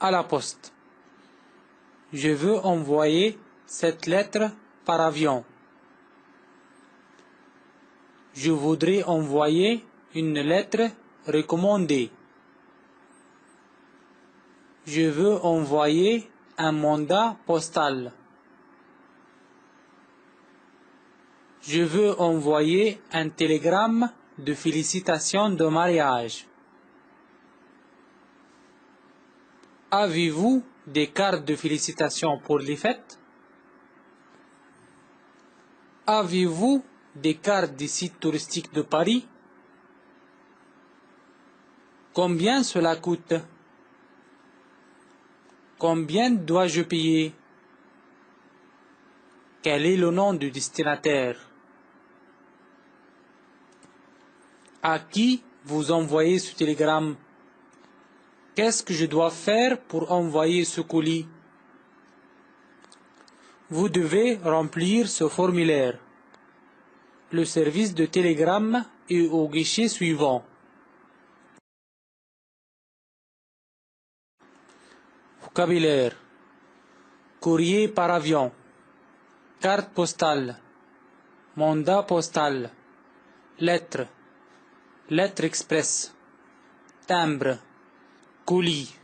À la poste. Je veux envoyer cette lettre par avion. Je voudrais envoyer une lettre recommandée. Je veux envoyer un mandat postal. Je veux envoyer un télégramme de félicitations de mariage. Avez-vous des cartes de félicitations pour les fêtes? Avez-vous des cartes des sites touristiques de Paris? Combien cela coûte? Combien dois-je payer? Quel est le nom du destinataire? À qui vous envoyez ce télégramme? Qu'est-ce que je dois faire pour envoyer ce colis? Vous devez remplir ce formulaire. Le service de télégramme est au guichet suivant. Vocabulaire. Courrier par avion. Carte postale. Mandat postal. Lettre. Lettre express. Timbre. Colis.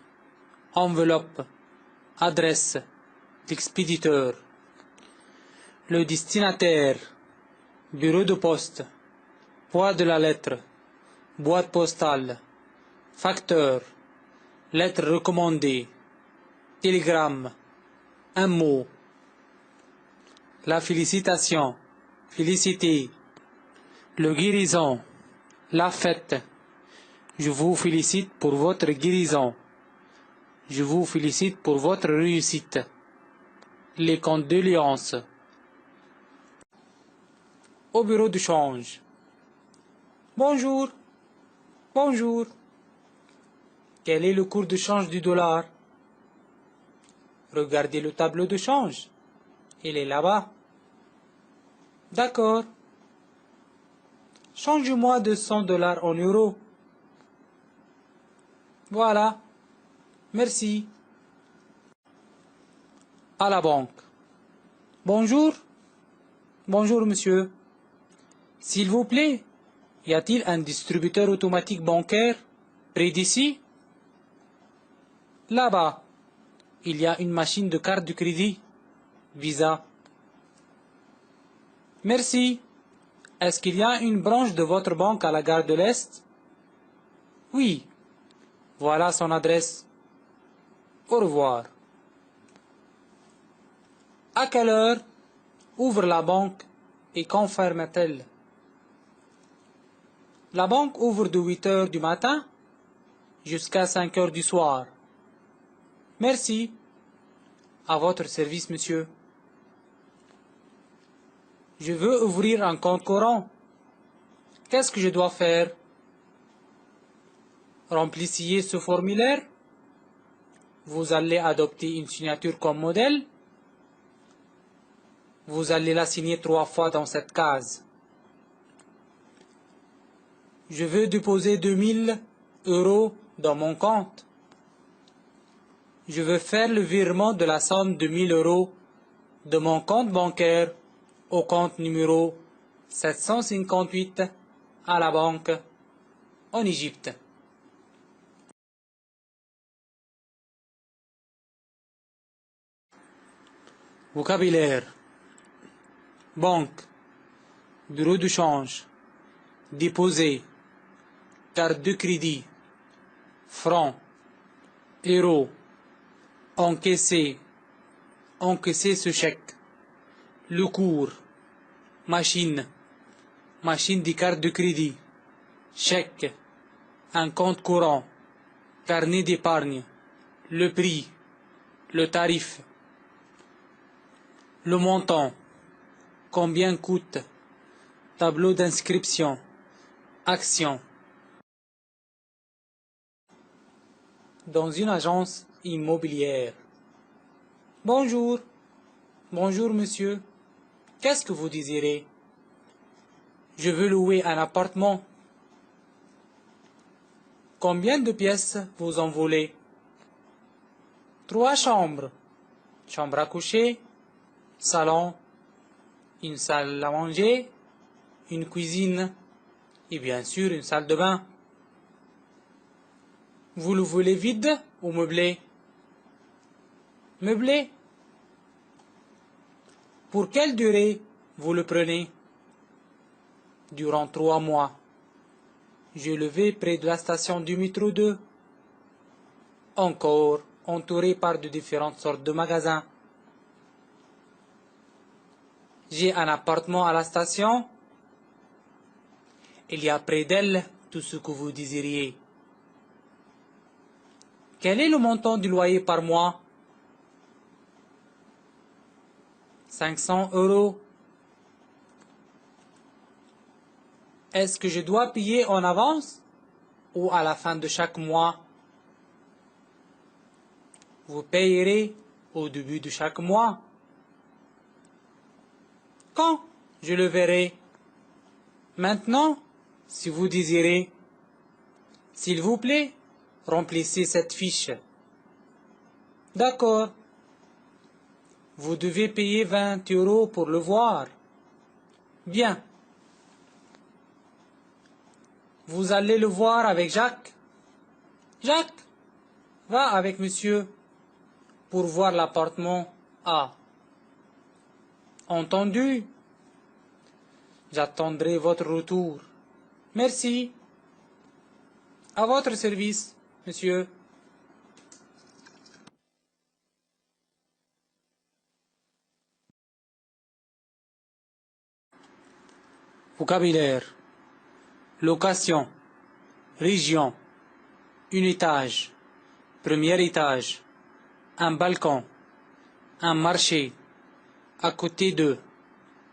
Enveloppe. Adresse. Expéditeur. Le destinataire. Bureau de poste. Poids de la lettre. Boîte postale. Facteur. Lettre recommandée. Télégramme. Un mot. La félicitation. Féliciter. Le guérison. La fête. Je vous félicite pour votre guérison. Je vous félicite pour votre réussite. Les condoléances. Au bureau de change. Bonjour. Bonjour. Quel est le cours de change du dollar? Regardez le tableau de change. Il est là-bas. D'accord. Change-moi de $100 en euros. Voilà. Merci. À la banque. Bonjour. Bonjour, monsieur. S'il vous plaît, y a-t-il un distributeur automatique bancaire près d'ici? Là-bas, il y a une machine de carte de crédit. Visa. Merci. Est-ce qu'il y a une branche de votre banque à la gare de l'Est? Oui. Voilà son adresse. Au revoir. À quelle heure ouvre la banque et quand ferme-t-elle? La banque ouvre de 8 heures du matin jusqu'à 5 heures du soir. Merci. À votre service, monsieur. Je veux ouvrir un compte courant. Qu'est-ce que je dois faire? Remplissez ce formulaire. Vous allez adopter une signature comme modèle. Vous allez la signer 3 fois dans cette case. Je veux déposer 2000 euros dans mon compte. Je veux faire le virement de la somme de 1000 euros de mon compte bancaire au compte numéro 758 à la banque en Égypte. Vocabulaire. Banque. Bureau de change. Déposer. Carte de crédit. Franc. Euro. Encaisser. Encaisser ce chèque. Le cours. Machine. Machine des cartes de crédit. Chèque. Un compte courant. Carnet d'épargne. Le prix. Le tarif. Le montant. Combien coûte? Tableau d'inscription. Action. Dans une agence immobilière. Bonjour. Bonjour, monsieur. Qu'est-ce que vous désirez? Je veux louer un appartement. Combien de pièces vous en voulez? 3 chambres. Chambre à coucher, salon, une salle à manger, une cuisine et bien sûr une salle de bain. Vous le voulez vide ou meublé? Meublé. Pour quelle durée vous le prenez? Durant 3 mois. Je le vais près de la station du métro 2. Encore entouré par de différentes sortes de magasins. J'ai un appartement à la station. Il y a près d'elle tout ce que vous désiriez. Quel est le montant du loyer par mois? 500 €. Est-ce que je dois payer en avance ou à la fin de chaque mois? Vous payerez au début de chaque mois. Quand je le verrai? Maintenant, si vous désirez. S'il vous plaît, remplissez cette fiche. D'accord. Vous devez payer 20 € pour le voir. Bien. Vous allez le voir avec Jacques. Jacques, va avec monsieur pour voir l'appartement A. Entendu? J'attendrai votre retour. Merci. À votre service, monsieur. Vocabulaire. Location. Région. Un étage. Premier étage. Un balcon. Un marché. À côté d'eux.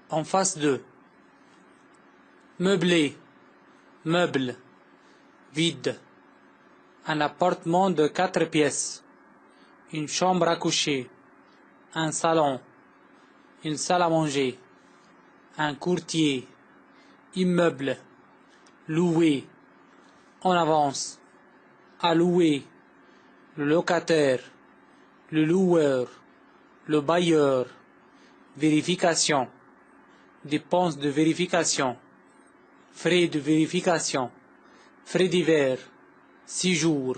En face d'eux. Meublé. Meuble. Vide. Un appartement de 4 pièces. Une chambre à coucher. Un salon. Une salle à manger. Un courtier. Immeuble. Louer. En avance. À louer. Le locataire. Le loueur. Le bailleur. Vérification. Dépenses de vérification. Frais de vérification. Frais divers. Séjour.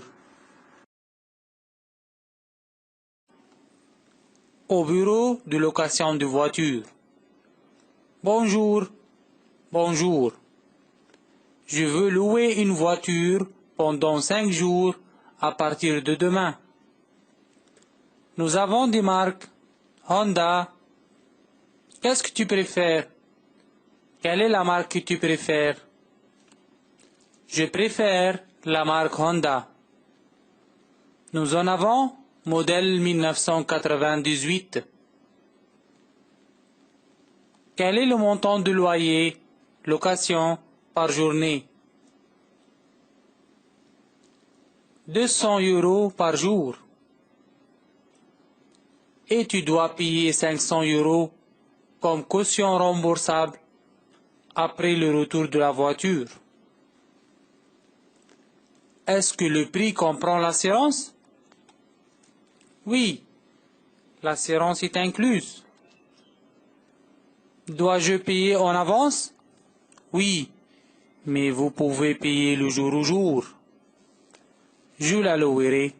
Au bureau de location de voiture. Bonjour. Bonjour. Je veux louer une voiture pendant 5 jours à partir de demain. Nous avons des marques Honda. Qu'est-ce que tu préfères? Quelle est la marque que tu préfères? Je préfère la marque Honda. Nous en avons modèle 1998. Quel est le montant de loyer, location, par journée? 200 € par jour. Et tu dois payer 500 € comme caution remboursable après le retour de la voiture. Est-ce que le prix comprend l'assurance? Oui, l'assurance est incluse. Dois-je payer en avance? Oui, mais vous pouvez payer le jour au jour. Je la louerai.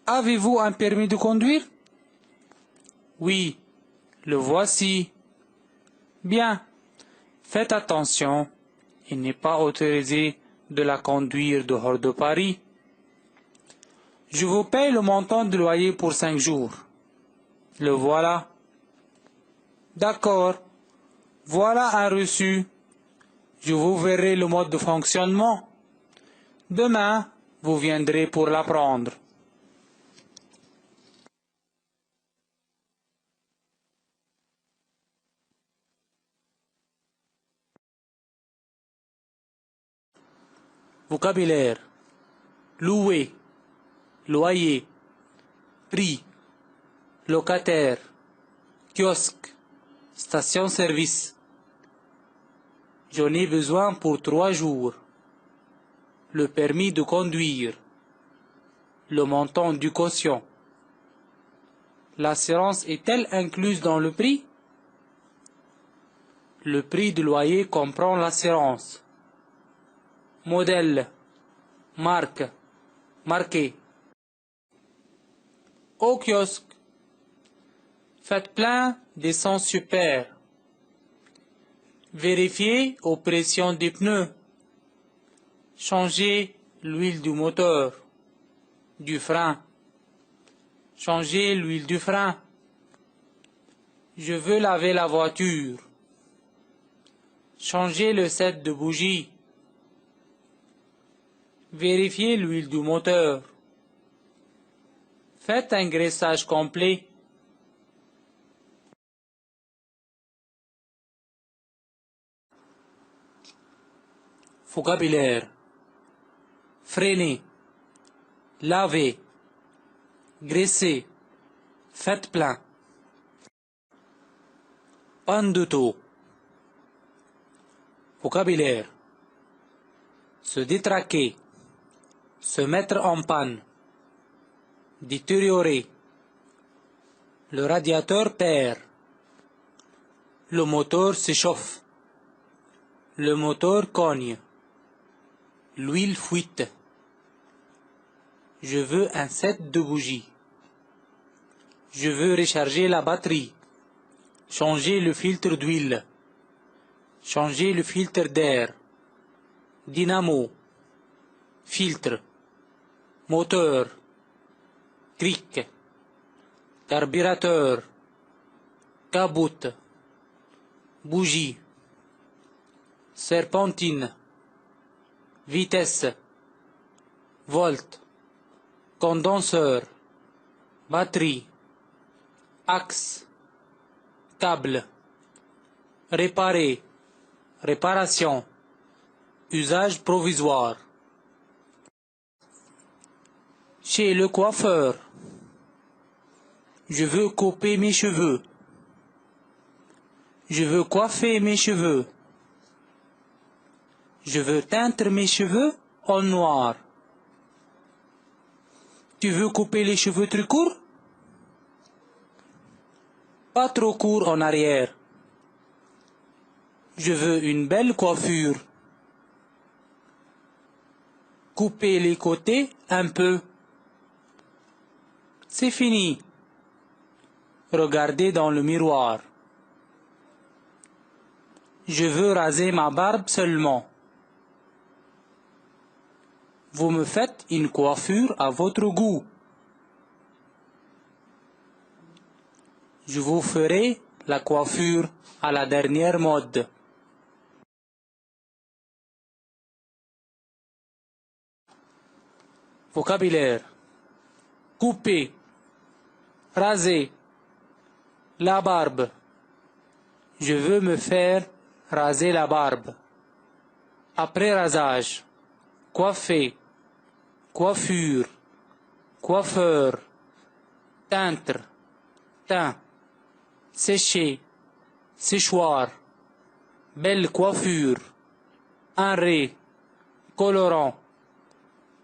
Avez-vous un permis de conduire? Oui, le voici. Bien, faites attention, il n'est pas autorisé de la conduire dehors de Paris. Je vous paye le montant de loyer pour 5 jours. Le voilà. D'accord. Voilà un reçu. Je vous verrai le mode de fonctionnement. Demain, vous viendrez pour la prendre. Vocabulaire. Louer. Loyer. Prix. Locataire. Kiosque. Station-service. J'en ai besoin pour 3 jours. Le permis de conduire. le montant du caution. L'assurance est-elle incluse dans le prix? Le prix du loyer comprend l'assurance. Modèle, marque, marqué. Au kiosque, faites plein d'essence super. Vérifiez aux pressions des pneus. Changez l'huile du moteur, du frein. Changez l'huile du frein. Je veux laver la voiture. Changez le set de bougies. Vérifiez l'huile du moteur. Faites un graissage complet. Vocabulaire. Freiner. Laver. Graisser. Faites plein. Panne de taux. Vocabulaire. Se détraquer. Se mettre en panne. Détériorer. Le radiateur perd. Le moteur s'échauffe. Le moteur cogne. L'huile fuite. Je veux un set de bougies. Je veux recharger la batterie. Changer le filtre d'huile. Changer le filtre d'air. Dynamo. Filtre. Moteur. Cric. Carburateur. Caboute. Bougie. Serpentine. Vitesse. Volt. Condenseur. Batterie. Axe. Câble. Réparer. Réparation. Usage provisoire. Chez le coiffeur. Je veux couper mes cheveux. Je veux coiffer mes cheveux. Je veux teindre mes cheveux en noir. Tu veux couper les cheveux très courts? Pas trop courts en arrière. Je veux une belle coiffure. Couper les côtés un peu. C'est fini. Regardez dans le miroir. Je veux raser ma barbe seulement. Vous me faites une coiffure à votre goût. Je vous ferai la coiffure à la dernière mode. Vocabulaire. Couper. Raser. La barbe. Je veux me faire raser la barbe. Après rasage. Coiffer. Coiffure. Coiffeur. Teindre. Teint. Sécher. Séchoir. Belle coiffure. Enré. Colorant.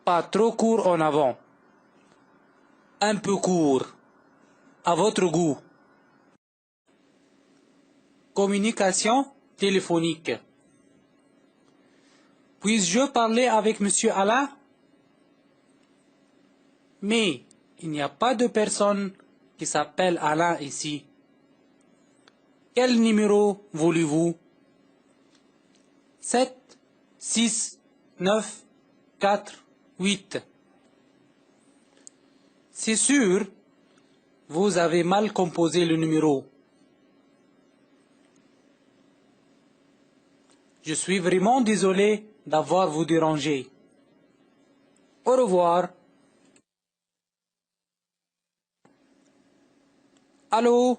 Pas trop court en avant. Un peu court. À votre goût. Communication téléphonique. Puis-je parler avec Monsieur Alain? Mais il n'y a pas de personne qui s'appelle Alain ici. Quel numéro voulez-vous? 7, 6, 9, 4, 8. C'est sûr, vous avez mal composé le numéro. Je suis vraiment désolé d'avoir vous dérangé. Au revoir. Allô?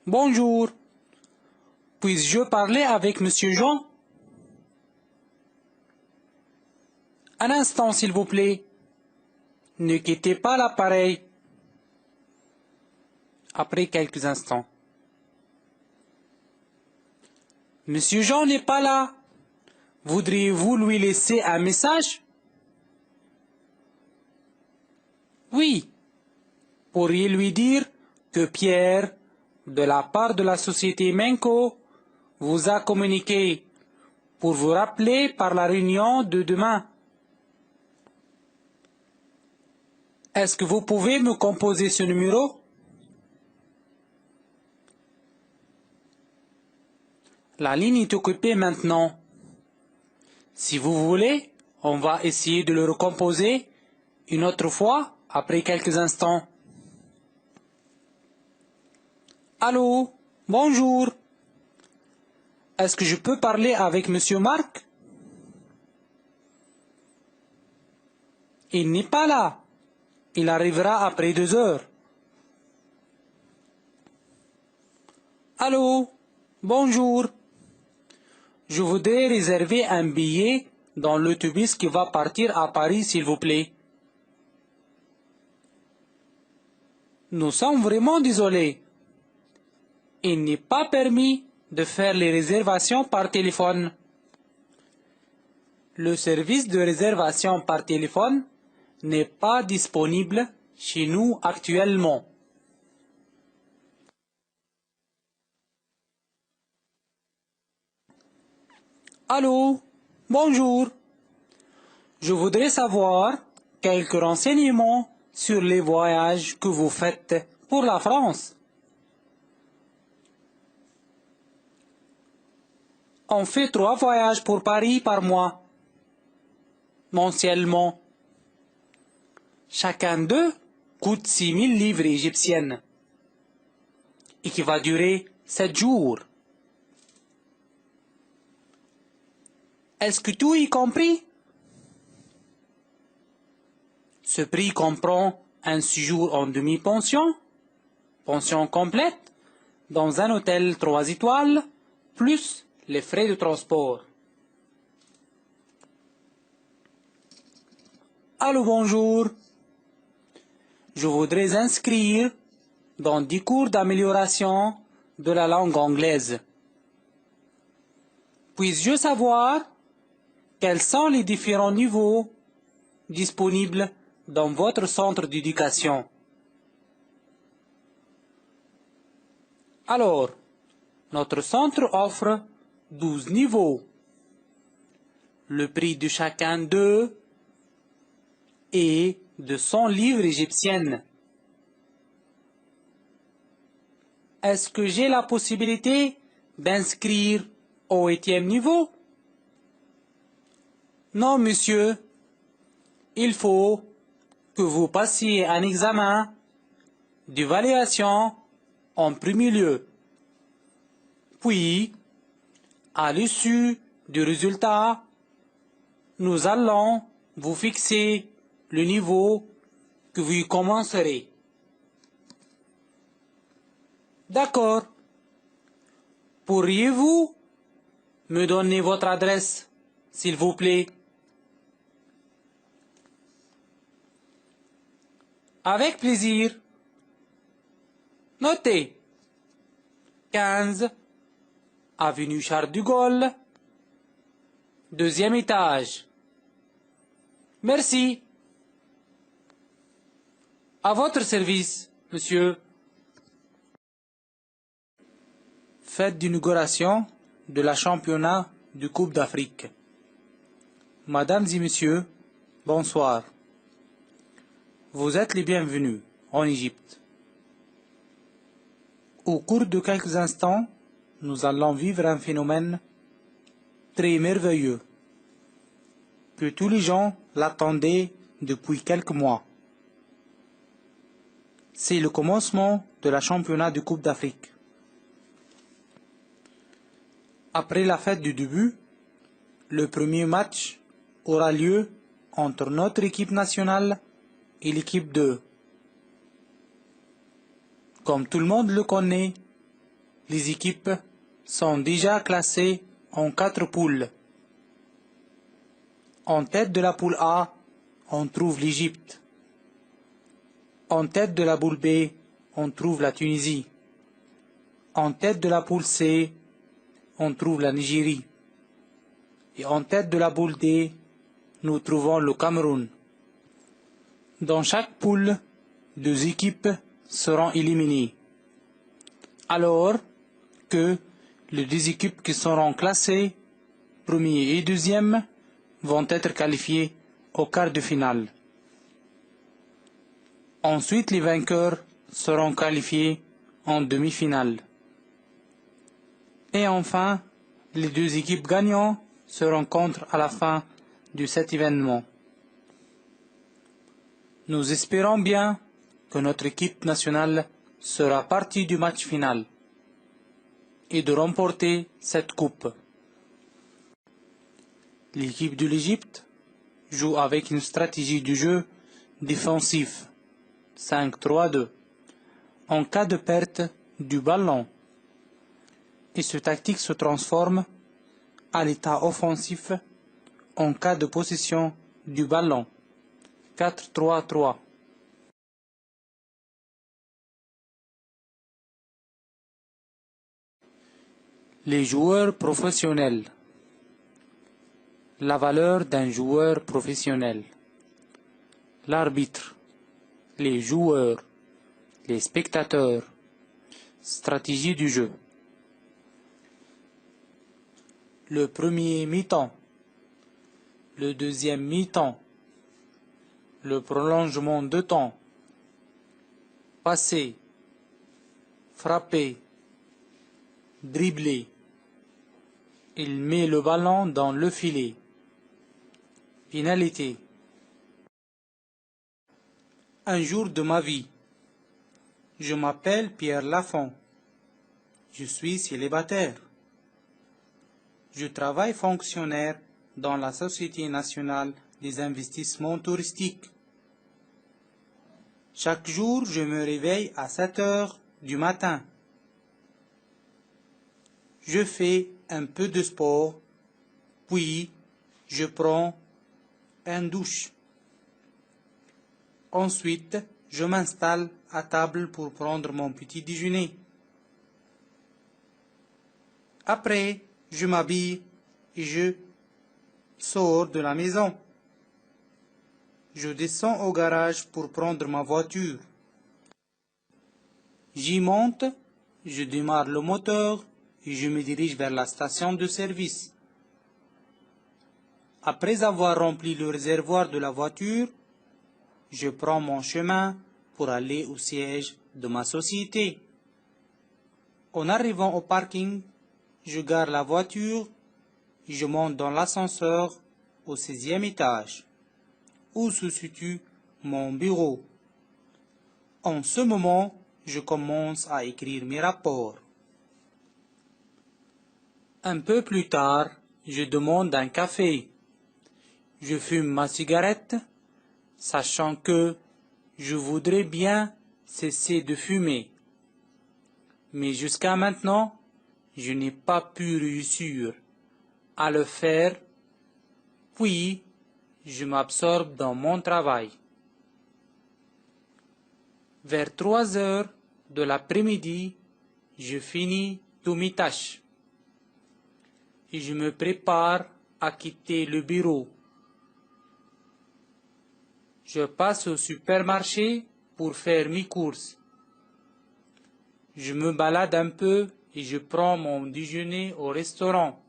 Bonjour. Puis-je parler avec Monsieur Jean? Un instant, s'il vous plaît. Ne quittez pas l'appareil. Après quelques instants. Monsieur Jean n'est pas là. Voudriez-vous lui laisser un message? Oui, pourriez lui dire que Pierre, de la part de la société Menko, vous a communiqué pour vous rappeler par la réunion de demain. Est-ce que vous pouvez me composer ce numéro? La ligne est occupée maintenant. Si vous voulez, on va essayer de le recomposer une autre fois après quelques instants. Allô, bonjour. Est-ce que je peux parler avec Monsieur Marc? Il n'est pas là. Il arrivera après 2 heures. Allô, bonjour. Je voudrais réserver un billet dans l'autobus qui va partir à Paris, s'il vous plaît. Nous sommes vraiment désolés. Il n'est pas permis de faire les réservations par téléphone. Le service de réservation par téléphone n'est pas disponible chez nous actuellement. Allô, bonjour. Je voudrais savoir quelques renseignements sur les voyages que vous faites pour la France. On fait 3 voyages pour Paris par mois, mensuellement. Chacun d'eux coûte 6 000 livres égyptiennes et qui va durer 7 jours. Est-ce que tout est compris? Ce prix comprend un séjour en demi-pension, pension complète, dans un hôtel 3 étoiles, plus les frais de transport. Allô, bonjour. Je voudrais inscrire dans des cours d'amélioration de la langue anglaise. Puis-je savoir quels sont les différents niveaux disponibles dans votre centre d'éducation? Alors, notre centre offre 12 niveaux. Le prix de chacun d'eux est de 100 livres égyptiennes. Est-ce que j'ai la possibilité d'inscrire au 8e niveau? Non, monsieur. Il faut que vous passiez un examen d'évaluation en premier lieu. Puis, à l'issue du résultat, nous allons vous fixer le niveau que vous commencerez. D'accord. Pourriez-vous me donner votre adresse, s'il vous plaît? Avec plaisir. Notez. 15 avenue Charles de Gaulle, 2e étage. Merci. À votre service, monsieur. Fête d'inauguration de la championnat du Coupe d'Afrique. Mesdames et messieurs, bonsoir. Vous êtes les bienvenus en Égypte. Au cours de quelques instants, nous allons vivre un phénomène très merveilleux, que tous les gens l'attendaient depuis quelques mois. C'est le commencement de la championnat du Coupe d'Afrique. Après la fête du début, le premier match aura lieu entre notre équipe nationale et l'équipe 2. Comme tout le monde le connaît, les équipes sont déjà classées en 4 poules. En tête de la poule A, on trouve l'Égypte. En tête de la poule B, on trouve la Tunisie. En tête de la poule C, on trouve la Nigerie. Et en tête de la poule D, nous trouvons le Cameroun. Dans chaque poule, 2 équipes seront éliminées. Alors que les 2 équipes qui seront classées, premier et deuxième, vont être qualifiées au quart de finale. Ensuite, les vainqueurs seront qualifiés en demi-finale. Et enfin, les 2 équipes gagnantes se rencontrent à la fin de cet événement. Nous espérons bien que notre équipe nationale sera partie du match final et de remporter cette coupe. L'équipe de l'Égypte joue avec une stratégie de jeu défensif 5-3-2 en cas de perte du ballon, et ce tactique se transforme à l'état offensif en cas de possession du ballon 4-3-3. Les joueurs professionnels. La valeur d'un joueur professionnel. L'arbitre, les joueurs, les spectateurs. Stratégie du jeu. Le premier mi-temps, le deuxième mi-temps, le prolongement de temps, passer, frapper, dribbler. Il met le ballon dans le filet. Finalité. Un jour de ma vie. Je m'appelle Pierre Lafont. Je suis célibataire. Je travaille fonctionnaire dans la Société nationale des investissements touristiques. Chaque jour, je me réveille à 7 heures du matin. Je fais un peu de sport, puis je prends une douche. Ensuite, je m'installe à table pour prendre mon petit déjeuner. Après, je m'habille et je sors de la maison. Je descends au garage pour prendre ma voiture. J'y monte, je démarre le moteur et je me dirige vers la station de service. Après avoir rempli le réservoir de la voiture, je prends mon chemin pour aller au siège de ma société. En arrivant au parking, je gare la voiture et je monte dans l'ascenseur au 16e étage, où se situe mon bureau. En ce moment, je commence à écrire mes rapports. Un peu plus tard, je demande un café. Je fume ma cigarette, sachant que je voudrais bien cesser de fumer. Mais jusqu'à maintenant, je n'ai pas pu réussir à le faire, puis je m'absorbe dans mon travail. Vers 3 heures de l'après-midi, je finis toutes mes tâches et je me prépare à quitter le bureau. Je passe au supermarché pour faire mes courses. Je me balade un peu et je prends mon déjeuner au restaurant.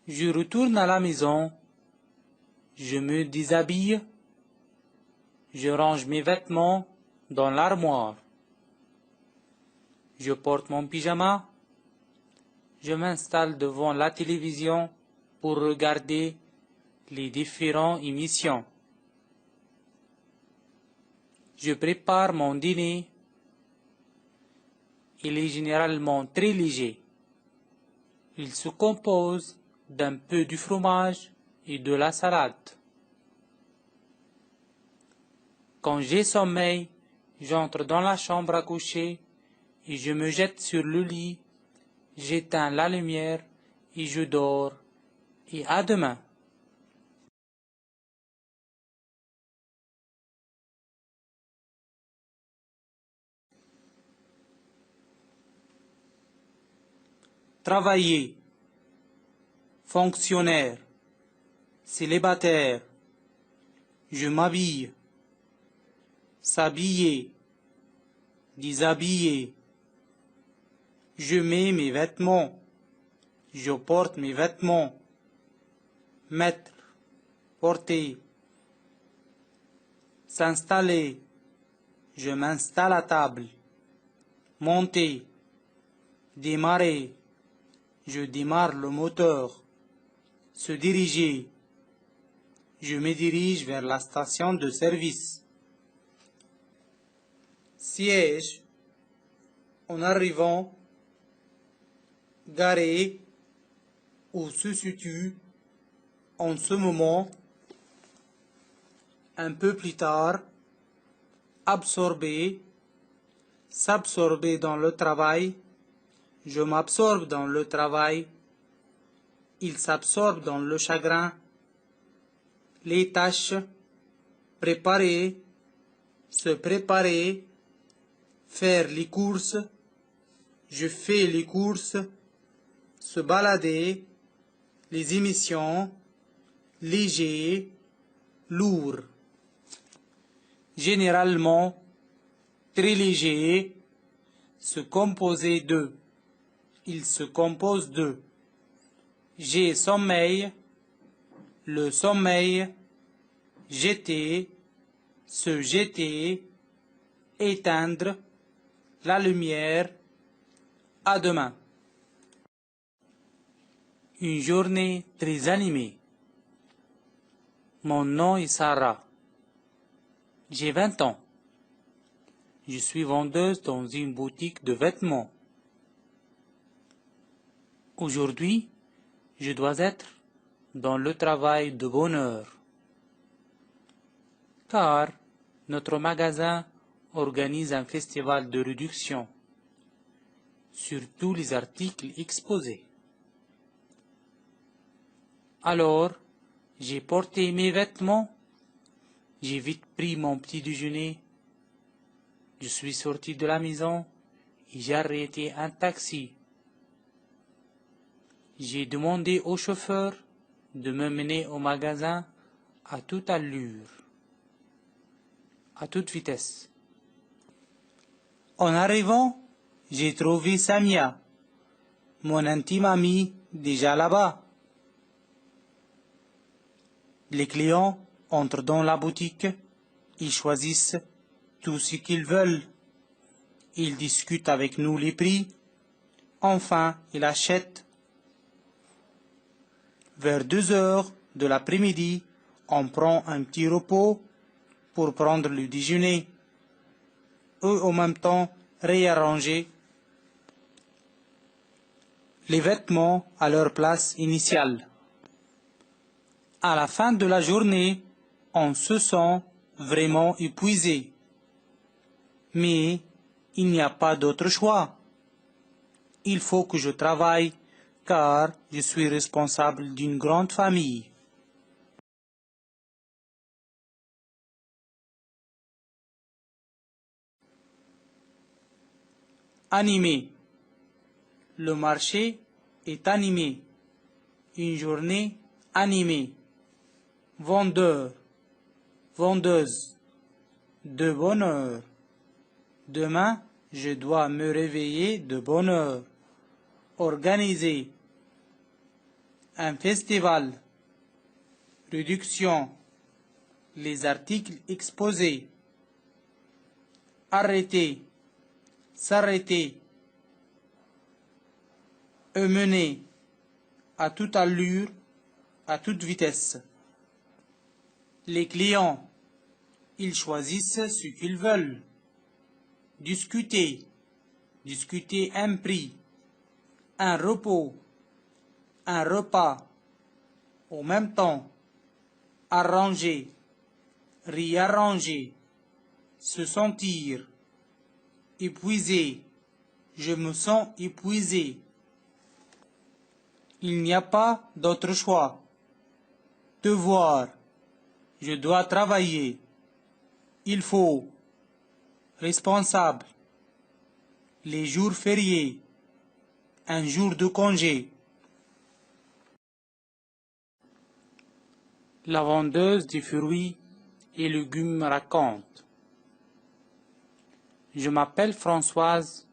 Je retourne à la maison. Je me déshabille. Je range mes vêtements dans l'armoire. Je porte mon pyjama. Je m'installe devant la télévision pour regarder les différentes émissions. Je prépare mon dîner. Il est généralement très léger. Il se compose d'un peu de fromage et de la salade. Quand j'ai sommeil, j'entre dans la chambre à coucher et je me jette sur le lit, j'éteins la lumière et je dors. Et à demain. Travailler, fonctionnaire, célibataire, Je m'habille. S'habiller. Déshabiller. Je mets mes vêtements. Je porte mes vêtements. Mettre. Porter. S'installer. Je m'installe à table. Monter. Démarrer. Je démarre le moteur. Se diriger. Je me dirige vers la station de service. Siège. En arrivant. Garé. Où se situe. En ce moment. Un peu plus tard. Absorber. S'absorber dans le travail. Je m'absorbe dans le travail. Il s'absorbe dans le chagrin. Les tâches. Préparer. Se préparer. Faire les courses. Je fais les courses. Se balader. Les émissions. Léger. Lourd. Généralement. Très léger. Se composer de. Il se compose de. J'ai sommeil. Le sommeil. Jeter. Se jeter. Éteindre. La lumière. À demain. Une journée très animée. Mon nom est Sarah. J'ai 20 ans. Je suis vendeuse dans une boutique de vêtements. Aujourd'hui, je dois être dans le travail de bonne heure. Car notre magasin organise un festival de réduction sur tous les articles exposés. Alors, j'ai porté mes vêtements, j'ai vite pris mon petit déjeuner, je suis sorti de la maison et j'ai arrêté un taxi. J'ai demandé au chauffeur de me mener au magasin à toute allure, à toute vitesse. En arrivant, j'ai trouvé Samia, mon intime amie, déjà là-bas. Les clients entrent dans la boutique, ils choisissent tout ce qu'ils veulent. Ils discutent avec nous les prix. Enfin, ils achètent. Vers 2 heures de l'après-midi, on prend un petit repos pour prendre le déjeuner. Eux, en même temps, réarranger les vêtements à leur place initiale. À la fin de la journée, on se sent vraiment épuisé. Mais il n'y a pas d'autre choix. Il faut que je travaille car je suis responsable d'une grande famille. Animé. Le marché est animé. Une journée animée. Vendeur. Vendeuse. De bonne heure. Demain, je dois me réveiller de bonne heure. Organiser. Un festival. Réduction. Les articles exposés. Arrêter. S'arrêter. Mener. À toute allure, à toute vitesse. Les clients. Ils choisissent ce qu'ils veulent. Discuter. Discuter un prix. Un repos. Un repas. En même temps. Arranger. Réarranger. Se sentir. Épuisé. Je me sens épuisé. Il n'y a pas d'autre choix. Devoir. Je dois travailler. Il faut. Responsable. Les jours fériés. Un jour de congé. La vendeuse de fruits et légumes raconte. Je m'appelle Françoise,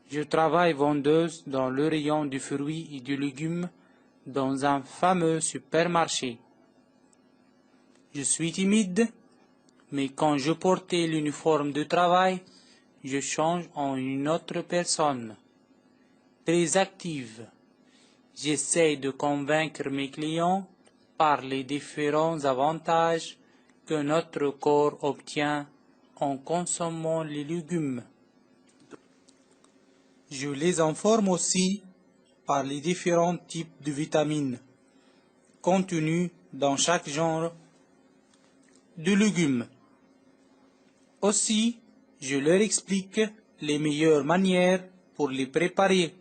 je travaille vendeuse dans le rayon du fruits et du légumes dans un fameux supermarché. Je suis timide, mais quand je portais l'uniforme de travail, je change en une autre personne, très active. J'essaie de convaincre mes clients par les différents avantages que notre corps obtient en consommant les légumes. Je les informe aussi par les différents types de vitamines contenues dans chaque genre de légumes. Aussi, je leur explique les meilleures manières pour les préparer.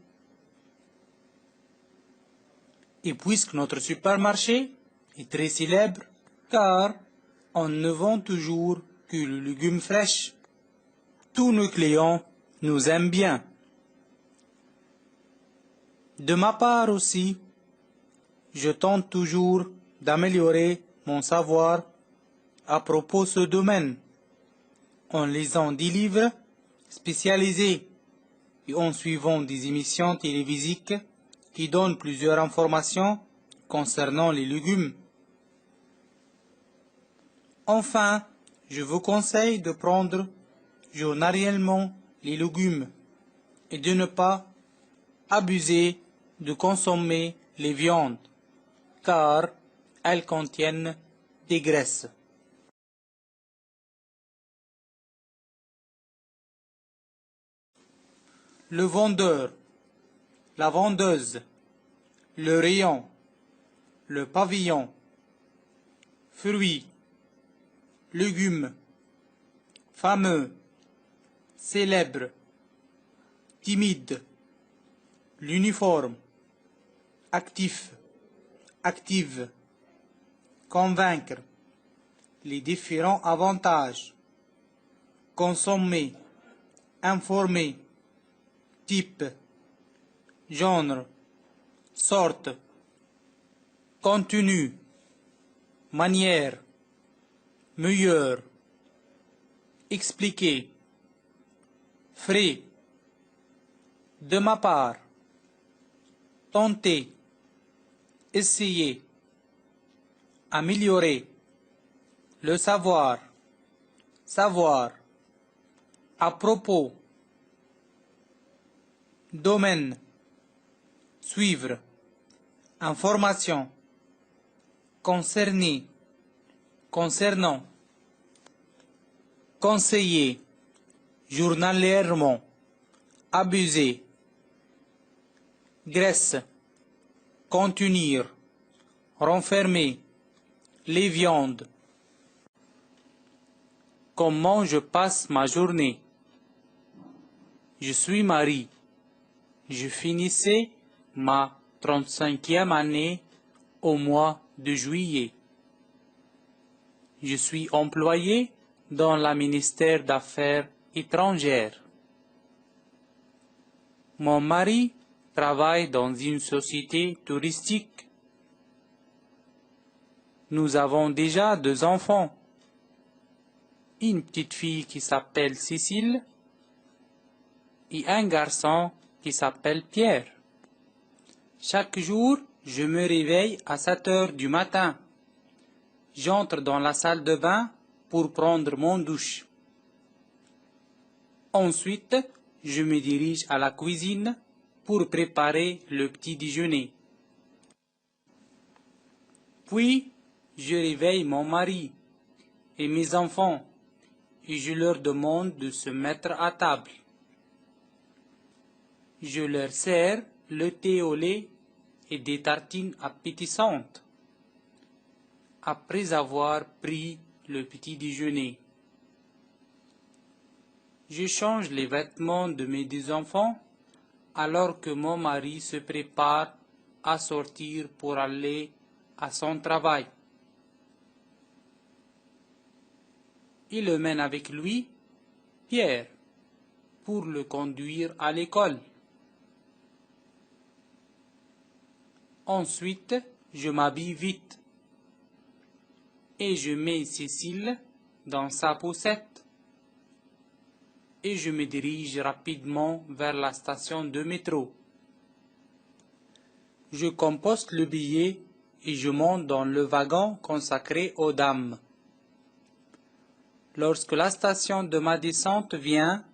Et puisque notre supermarché est très célèbre, car on ne vend toujours que le légume fraîche, tous nos clients nous aiment bien. De ma part aussi, je tente toujours d'améliorer mon savoir à propos de ce domaine, en lisant des livres spécialisés et en suivant des émissions télévisiques qui donnent plusieurs informations concernant les légumes. Enfin, je vous conseille de prendre journalièrement les légumes et de ne pas abuser de consommer les viandes, car elles contiennent des graisses. Le vendeur, la vendeuse, le rayon, le pavillon, fruits, légumes, fameux, célèbre, timide, l'uniforme, actif, active, convaincre, les différents avantages, consommer, informer, type, genre, sorte, contenu, manière, meilleur, expliquer, frais, de ma part, tenter, essayer, améliorer, le savoir, savoir, à propos, domaine, suivre, information, concerner, concernant, conseiller, journalièrement, abuser, graisse, contenir, renfermer, les viandes. Comment je passe ma journée? Je suis Marie. Je finissais ma 35e année au mois de juillet. Je suis employé dans le ministère d'Affaires étrangères. Mon mari travaille dans une société touristique. Nous avons déjà 2 enfants. Une petite fille qui s'appelle Cécile et un garçon qui s'appelle Pierre. Chaque jour, je me réveille à 7 heures du matin. J'entre dans la salle de bain pour prendre mon douche. Ensuite, je me dirige à la cuisine pour préparer le petit déjeuner. Puis, je réveille mon mari et mes enfants et je leur demande de se mettre à table. Je leur sers le thé au lait et des tartines appétissantes. Après avoir pris le petit déjeuner, je change les vêtements de mes 2 enfants alors que mon mari se prépare à sortir pour aller à son travail. Il emmène avec lui Pierre pour le conduire à l'école. Ensuite, je m'habille vite et je mets Cécile dans sa poussette et je me dirige rapidement vers la station de métro. Je composte le billet et je monte dans le wagon consacré aux dames. Lorsque la station de ma descente vient,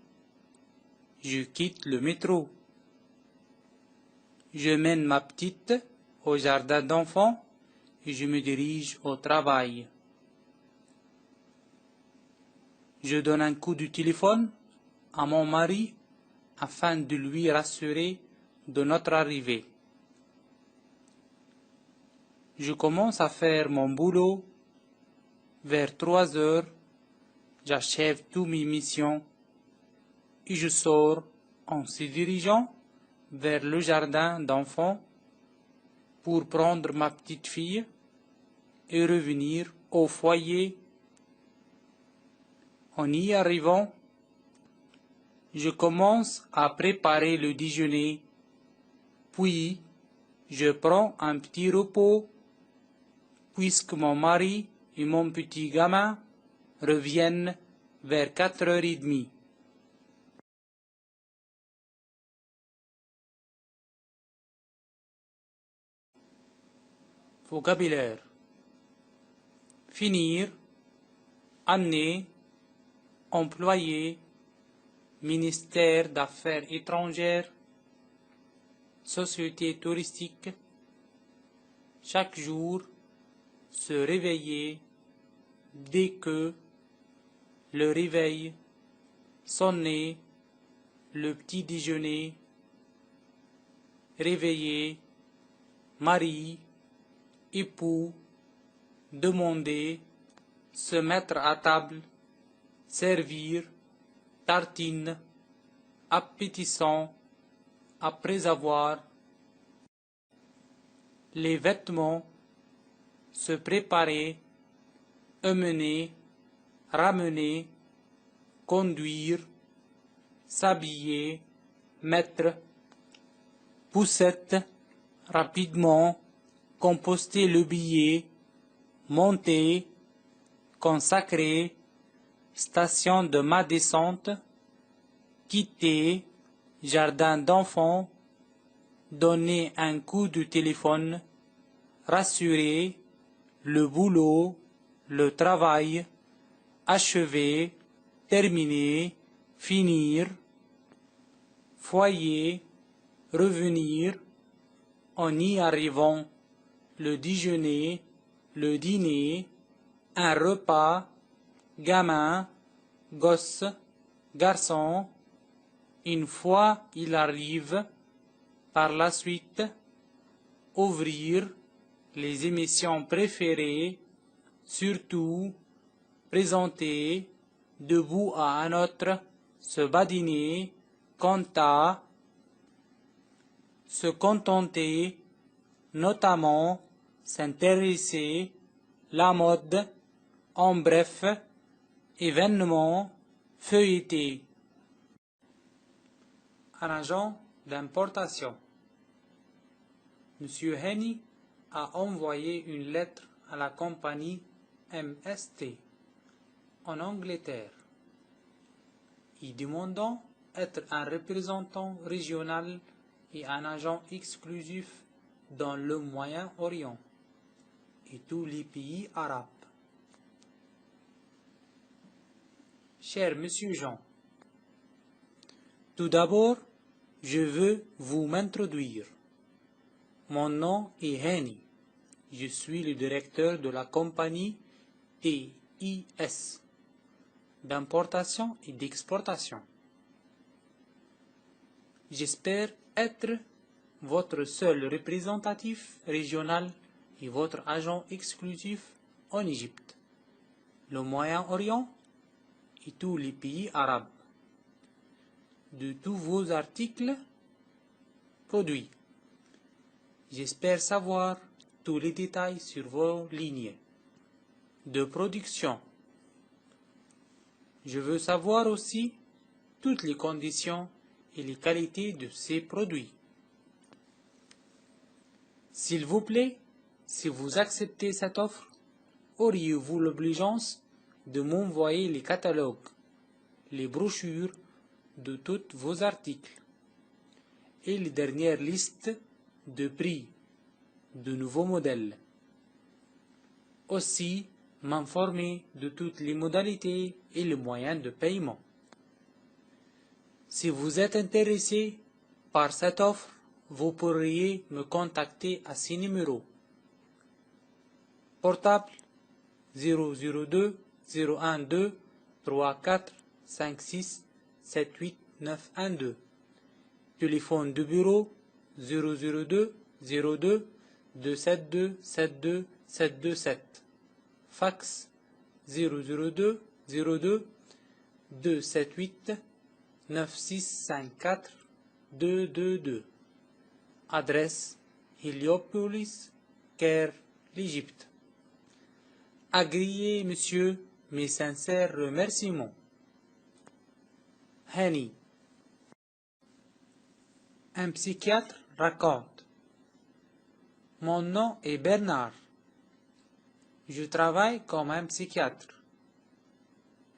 je quitte le métro. Je mène ma petite au jardin d'enfants et je me dirige au travail. Je donne un coup de téléphone à mon mari afin de lui rassurer de notre arrivée. Je commence à faire mon boulot. Vers 3 heures, j'achève toutes mes missions et je sors en se dirigeant vers le jardin d'enfants pour prendre ma petite fille et revenir au foyer. En y arrivant, je commence à préparer le déjeuner, puis je prends un petit repos puisque mon mari et mon petit gamin reviennent vers 4h30. Vocabulaire. Finir, amener, employé, ministère d'Affaires étrangères, société touristique, chaque jour, se réveiller, dès que, le réveil, sonner, le petit déjeuner, réveiller, mari, époux, demander, se mettre à table, servir, tartine, appétissant, après avoir, les vêtements, se préparer, emmener, ramener, conduire, s'habiller, mettre, poussette, rapidement, composter le billet, monter, consacrer, station de ma descente, quitter, jardin d'enfants, donner un coup de téléphone, rassurer, le boulot, le travail, achever, terminer, finir, foyer, revenir, en y arrivant, le déjeuner, le dîner, un repas, gamin, gosse, garçon, une fois il arrive, par la suite, ouvrir, les émissions préférées, surtout, présenter, debout à un autre, se badiner, compta, se contenter, notamment, s'intéresser, la mode, en bref, événement, feuilleter. Un agent d'importation. Monsieur Henny a envoyé une lettre à la compagnie MST en Angleterre, y demandant être un représentant régional et un agent exclusif dans le Moyen-Orient et tous les pays arabes. Cher Monsieur Jean, tout d'abord, je veux vous m'introduire. Mon nom est Henny. Je suis le directeur de la compagnie TIS, d'importation et d'exportation. J'espère être votre seul représentatif régional et votre agent exclusif en Égypte, le Moyen-Orient et tous les pays arabes, de tous vos articles produits. J'espère savoir tous les détails sur vos lignes de production. Je veux savoir aussi toutes les conditions et les qualités de ces produits. S'il vous plaît, si vous acceptez cette offre, auriez-vous l'obligeance de m'envoyer les catalogues, les brochures de tous vos articles et les dernières listes de prix de nouveaux modèles. Aussi, m'informer de toutes les modalités et les moyens de paiement. Si vous êtes intéressé par cette offre, vous pourriez me contacter à ces numéros. Portable 002 012 34 56 78 912. Téléphone de bureau 002 02 272 72 727. Fax 002 02 278 9654 222. Adresse Héliopolis, Caire, l'Égypte. Agréez, monsieur, mes sincères remerciements. Hani. Un psychiatre raconte. Mon nom est Bernard. Je travaille comme un psychiatre.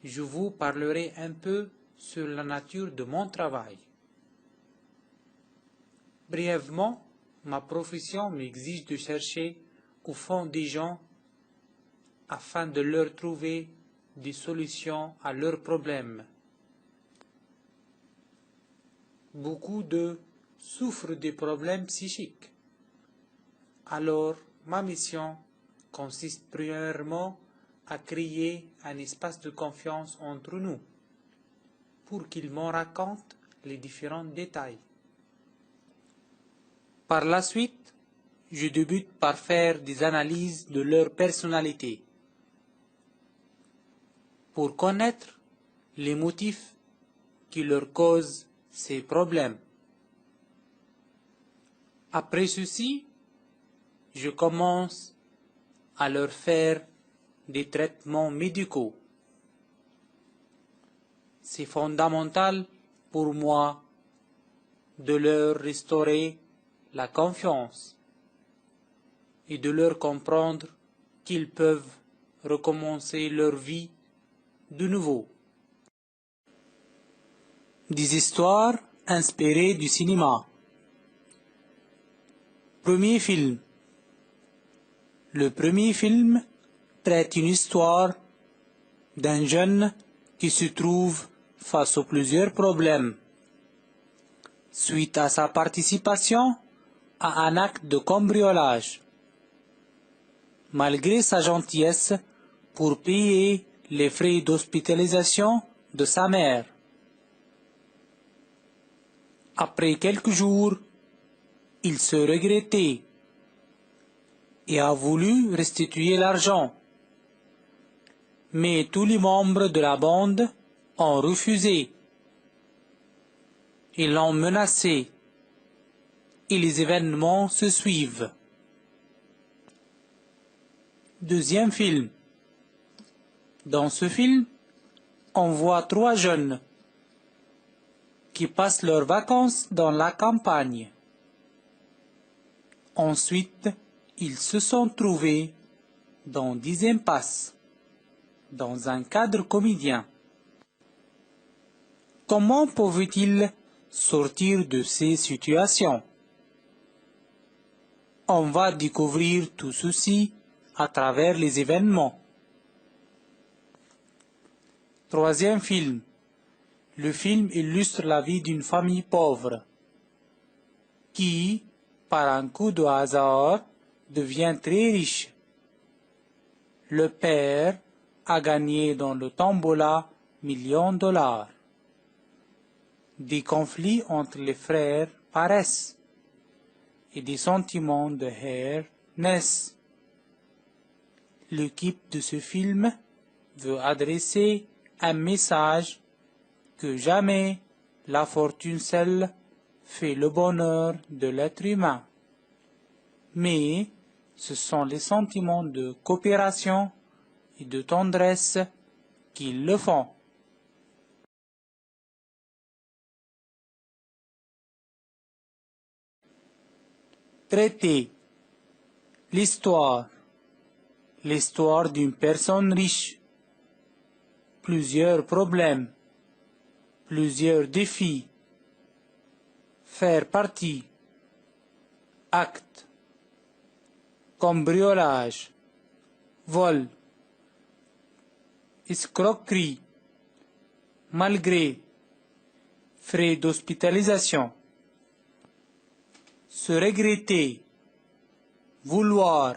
Je vous parlerai un peu sur la nature de mon travail. Brièvement, ma profession m'exige de chercher au fond des gens afin de leur trouver des solutions à leurs problèmes. Beaucoup d'eux souffrent des problèmes psychiques. Alors, ma mission consiste premièrement à créer un espace de confiance entre nous, pour qu'ils m'en racontent les différents détails. Par la suite, je débute par faire des analyses de leur personnalité, pour connaître les motifs qui leur causent ces problèmes. Après ceci, je commence à leur faire des traitements médicaux. C'est fondamental pour moi de leur restaurer la confiance et de leur comprendre qu'ils peuvent recommencer leur vie de nouveau. Des histoires inspirées du cinéma. Premier film. Le premier film traite une histoire d'un jeune qui se trouve face à plusieurs problèmes suite à sa participation à un acte de cambriolage. Malgré sa gentillesse pour payer les frais d'hospitalisation de sa mère. Après quelques jours, il se regrettait et a voulu restituer l'argent. Mais tous les membres de la bande ont refusé. Ils l'ont menacé et les événements se suivent. Deuxième film. Dans ce film, on voit trois jeunes qui passent leurs vacances dans la campagne. Ensuite, ils se sont trouvés dans des impasses, dans un cadre comédien. Comment pouvaient-ils sortir de ces situations? On va découvrir tout ceci à travers les événements. Troisième film. Le film illustre la vie d'une famille pauvre qui, par un coup de hasard, devient très riche. Le père a gagné dans le tombola millions de dollars. Des conflits entre les frères paraissent et des sentiments de haine naissent. L'équipe de ce film veut adresser un message que jamais la fortune seule fait le bonheur de l'être humain. Mais ce sont les sentiments de coopération et de tendresse qui le font. Traiter l'histoire d'une personne riche plusieurs problèmes, plusieurs défis, faire partie, acte, cambriolage, vol, escroquerie, malgré, frais d'hospitalisation, se regretter, vouloir,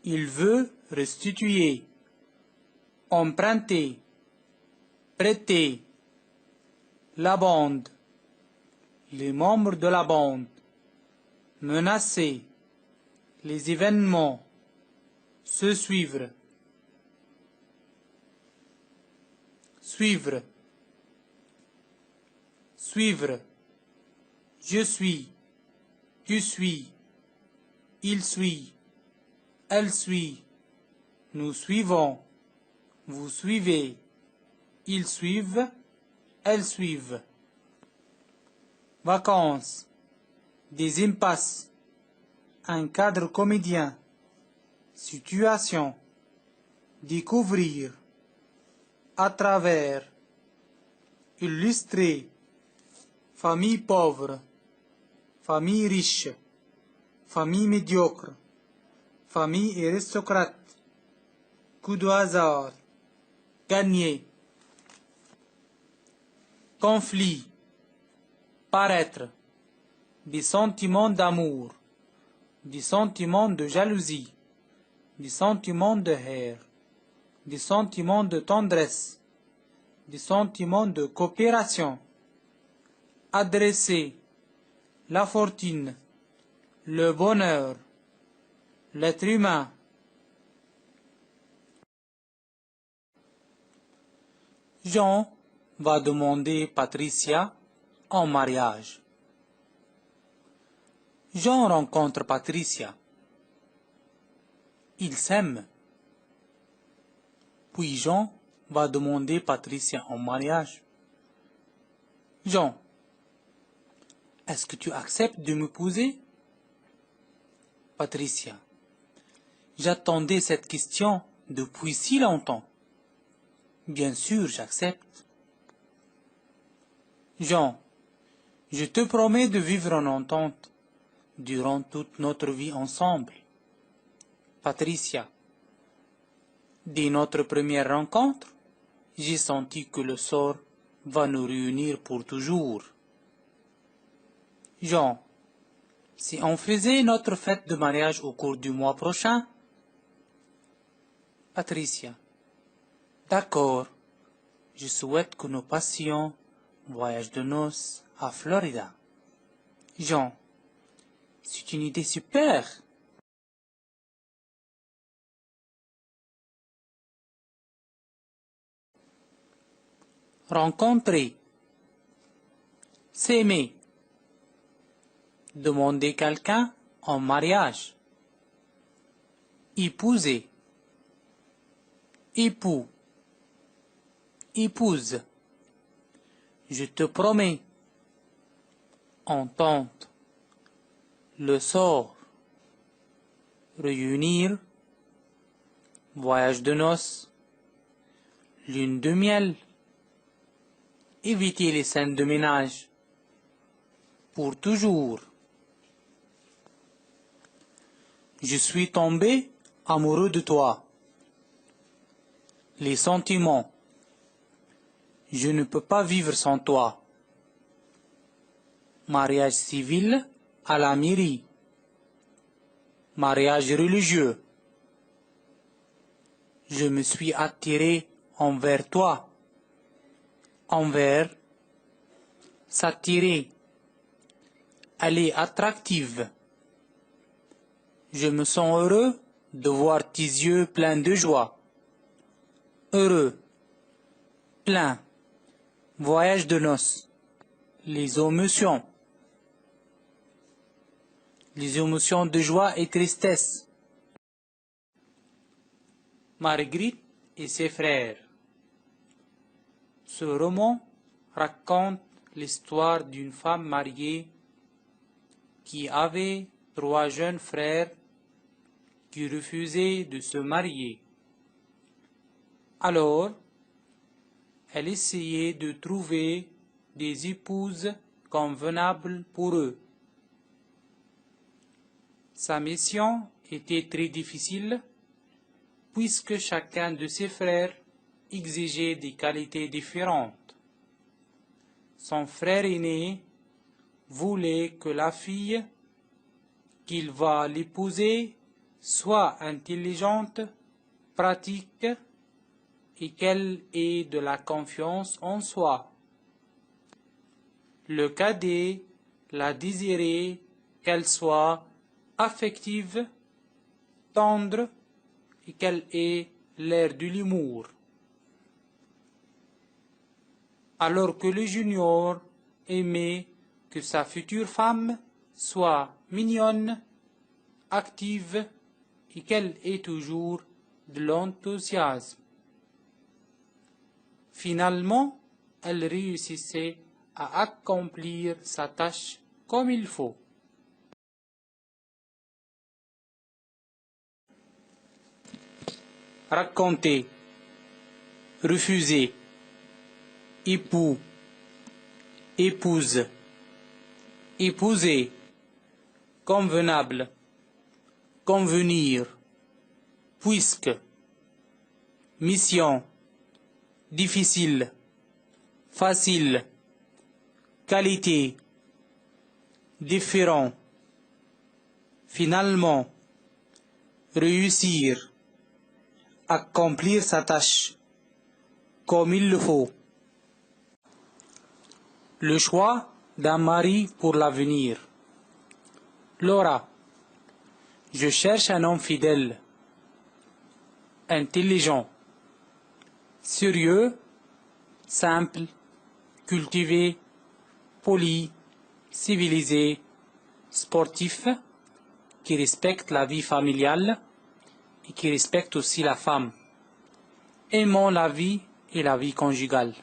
il veut restituer, emprunter, prêter, la bande, les membres de la bande, menacer, les événements, se suivre, suivre, suivre, je suis, tu suis, il suit, elle suit, nous suivons, vous suivez, ils suivent, elles suivent. Vacances, des impasses, un cadre comédien, situation, découvrir, à travers, illustrer, famille pauvre, famille riche, famille médiocre, famille aristocrate, coup de hasard, gagner, conflit, paraître, des sentiments d'amour, des sentiments de jalousie, des sentiments de haine, des sentiments de tendresse, des sentiments de coopération, adresser, la fortune, le bonheur, l'être humain. Jean va demander Patricia en mariage. Jean rencontre Patricia. Ils s'aiment. Puis Jean va demander Patricia en mariage. Jean, est-ce que tu acceptes de m'épouser? Patricia, j'attendais cette question depuis si longtemps. Bien sûr, j'accepte. Jean, je te promets de vivre en entente durant toute notre vie ensemble. Patricia, dès notre première rencontre, j'ai senti que le sort va nous réunir pour toujours. Jean, si on faisait notre fête de mariage au cours du mois prochain? Patricia, d'accord, je souhaite que nous passions voyage de noces à Florida. Jean, c'est une idée super. Rencontrer, s'aimer, demander quelqu'un en mariage, épouser, époux, épouse, je te promets, entente, le sort, réunir, voyage de noces, lune de miel, éviter les scènes de ménage, pour toujours. Je suis tombé amoureux de toi. Les sentiments. Je ne peux pas vivre sans toi. Mariage civil à la mairie. Mariage religieux. Je me suis attiré envers toi. Envers, s'attirer. Elle est attractive. Je me sens heureux de voir tes yeux pleins de joie. Heureux, plein, voyage de noces, les émotions de joie et tristesse. Marguerite et ses frères. Ce roman raconte l'histoire d'une femme mariée qui avait 3 jeunes frères qui refusaient de se marier. Alors, Elle essayait de trouver des épouses convenables pour eux. Sa mission était très difficile puisque chacun de ses frères exigeait des qualités différentes. Son frère aîné voulait que la fille qu'il va l'épouser soit intelligente, pratique et qu'elle ait de la confiance en soi. Le cadet la désirait qu'elle soit affective, tendre et qu'elle ait l'air de l'humour. Alors que le junior aimait que sa future femme soit mignonne, active et qu'elle ait toujours de l'enthousiasme. Finalement, elle réussissait à accomplir sa tâche comme il faut. Raconter, refuser, époux, épouse, épouser, convenable, convenir, puisque, mission, difficile, facile, qualité, différent, finalement, réussir, accomplir sa tâche, comme il le faut. Le choix d'un mari pour l'avenir. Laura, je cherche un homme fidèle, intelligent, sérieux, simple, cultivé, poli, civilisé, sportif, qui respecte la vie familiale et qui respecte aussi la femme, aimant la vie et la vie conjugale.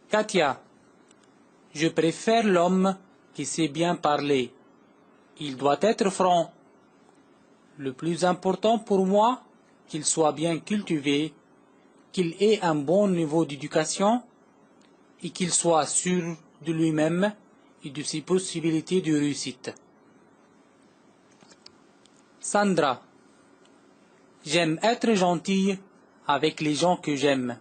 Katia, je préfère l'homme qui sait bien parler. Il doit être franc. Le plus important pour moi, qu'il soit bien cultivé, qu'il ait un bon niveau d'éducation et qu'il soit sûr de lui-même et de ses possibilités de réussite. Sandra, j'aime être gentille avec les gens que j'aime.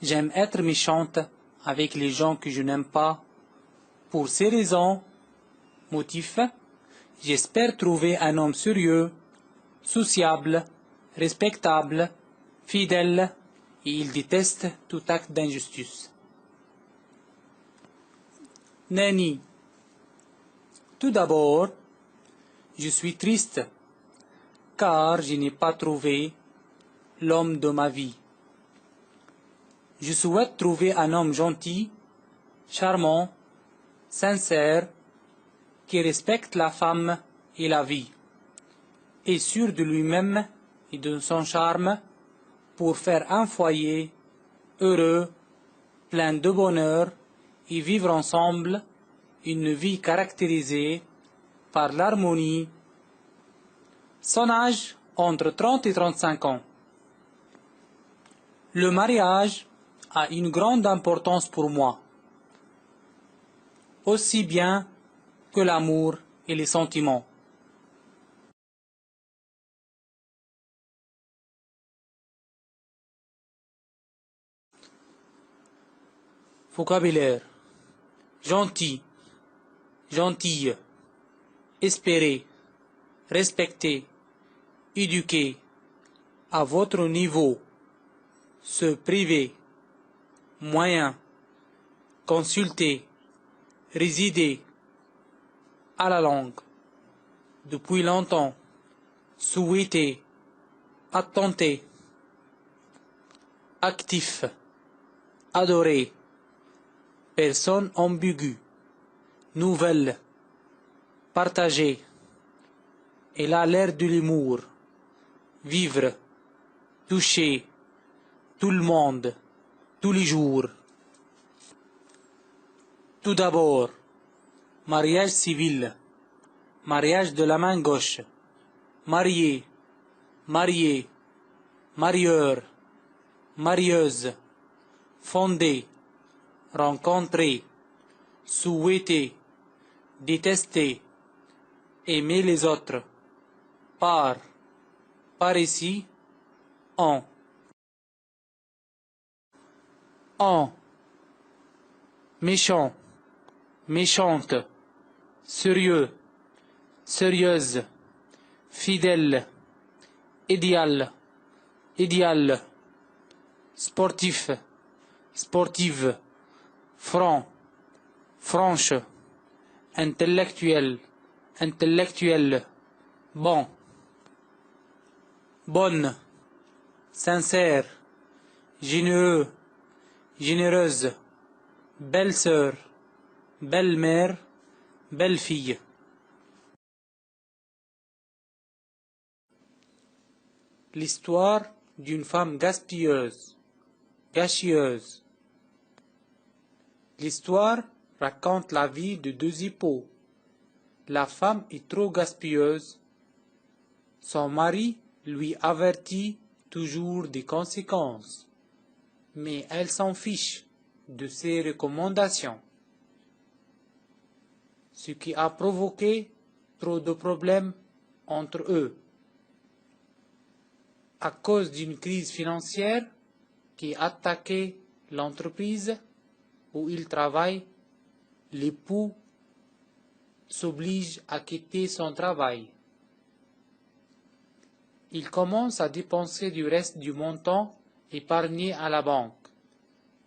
J'aime être méchante avec les gens que je n'aime pas. Pour ces raisons, motifs, j'espère trouver un homme sérieux, sociable, respectable, fidèle, et il déteste tout acte d'injustice. Nani, tout d'abord, je suis triste, car je n'ai pas trouvé l'homme de ma vie. Je souhaite trouver un homme gentil, charmant, sincère, qui respecte la femme et la vie, et sûr de lui-même et de son charme pour faire un foyer heureux, plein de bonheur et vivre ensemble une vie caractérisée par l'harmonie. Son âge entre 30 et 35 ans. Le mariage a une grande importance pour moi, aussi bien que l'amour et les sentiments. Vocabulaire. Gentil, gentille, espérer, respecter, éduquer, à votre niveau, se priver, moyen, consulter, résider, à la langue, depuis longtemps, souhaiter, attenter, actif, adorer, personne ambiguë, nouvelle, partager, elle a l'air de l'humour, vivre, toucher, tout le monde, tous les jours. Tout d'abord, mariage civil, mariage de la main gauche, marié, marié, marieur, marieuse, fonder, rencontrer, souhaiter, détester, aimer les autres, par ici, en, méchant, méchante, sérieux, sérieuse, fidèle, idéal, idéal, sportif, sportive, franc, franche, intellectuel, intellectuel, bon, bonne, sincère, généreux, généreuse, belle-sœur, belle-mère, belle-fille. L'histoire d'une femme gaspilleuse, gâchieuse. L'histoire raconte la vie de deux époux. La femme est trop gaspilleuse. Son mari lui avertit toujours des conséquences, mais elle s'en fiche de ses recommandations, ce qui a provoqué trop de problèmes entre eux. À cause d'une crise financière qui attaquait l'entreprise où il travaille, l'époux s'oblige à quitter son travail. Il commence à dépenser du reste du montant épargné à la banque.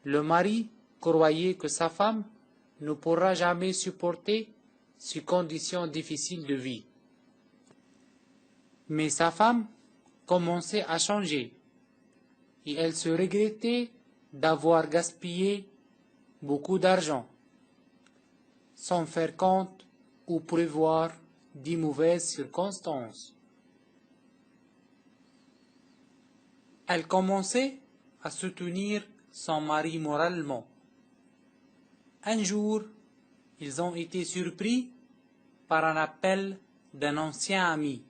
Le mari croyait que sa femme ne pourra jamais supporter ces conditions difficiles de vie. Mais sa femme commençait à changer et elle se regrettait d'avoir gaspillé beaucoup d'argent sans faire compte ou prévoir de mauvaises circonstances. Elle commençait à soutenir son mari moralement. Un jour, ils ont été surpris par un appel d'un ancien ami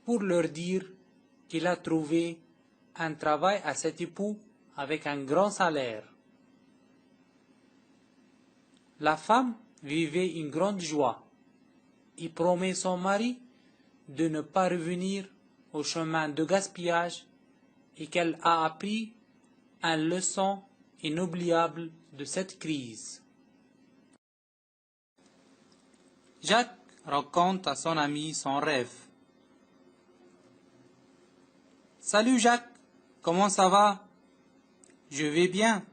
pour leur dire qu'il a trouvé un travail à cet époux avec un grand salaire. La femme vivait une grande joie et promet son mari de ne pas revenir au chemin de gaspillage et qu'elle a appris une leçon inoubliable de cette crise. Jacques raconte à son ami son rêve. Salut Jacques, comment ça va? Je vais bien.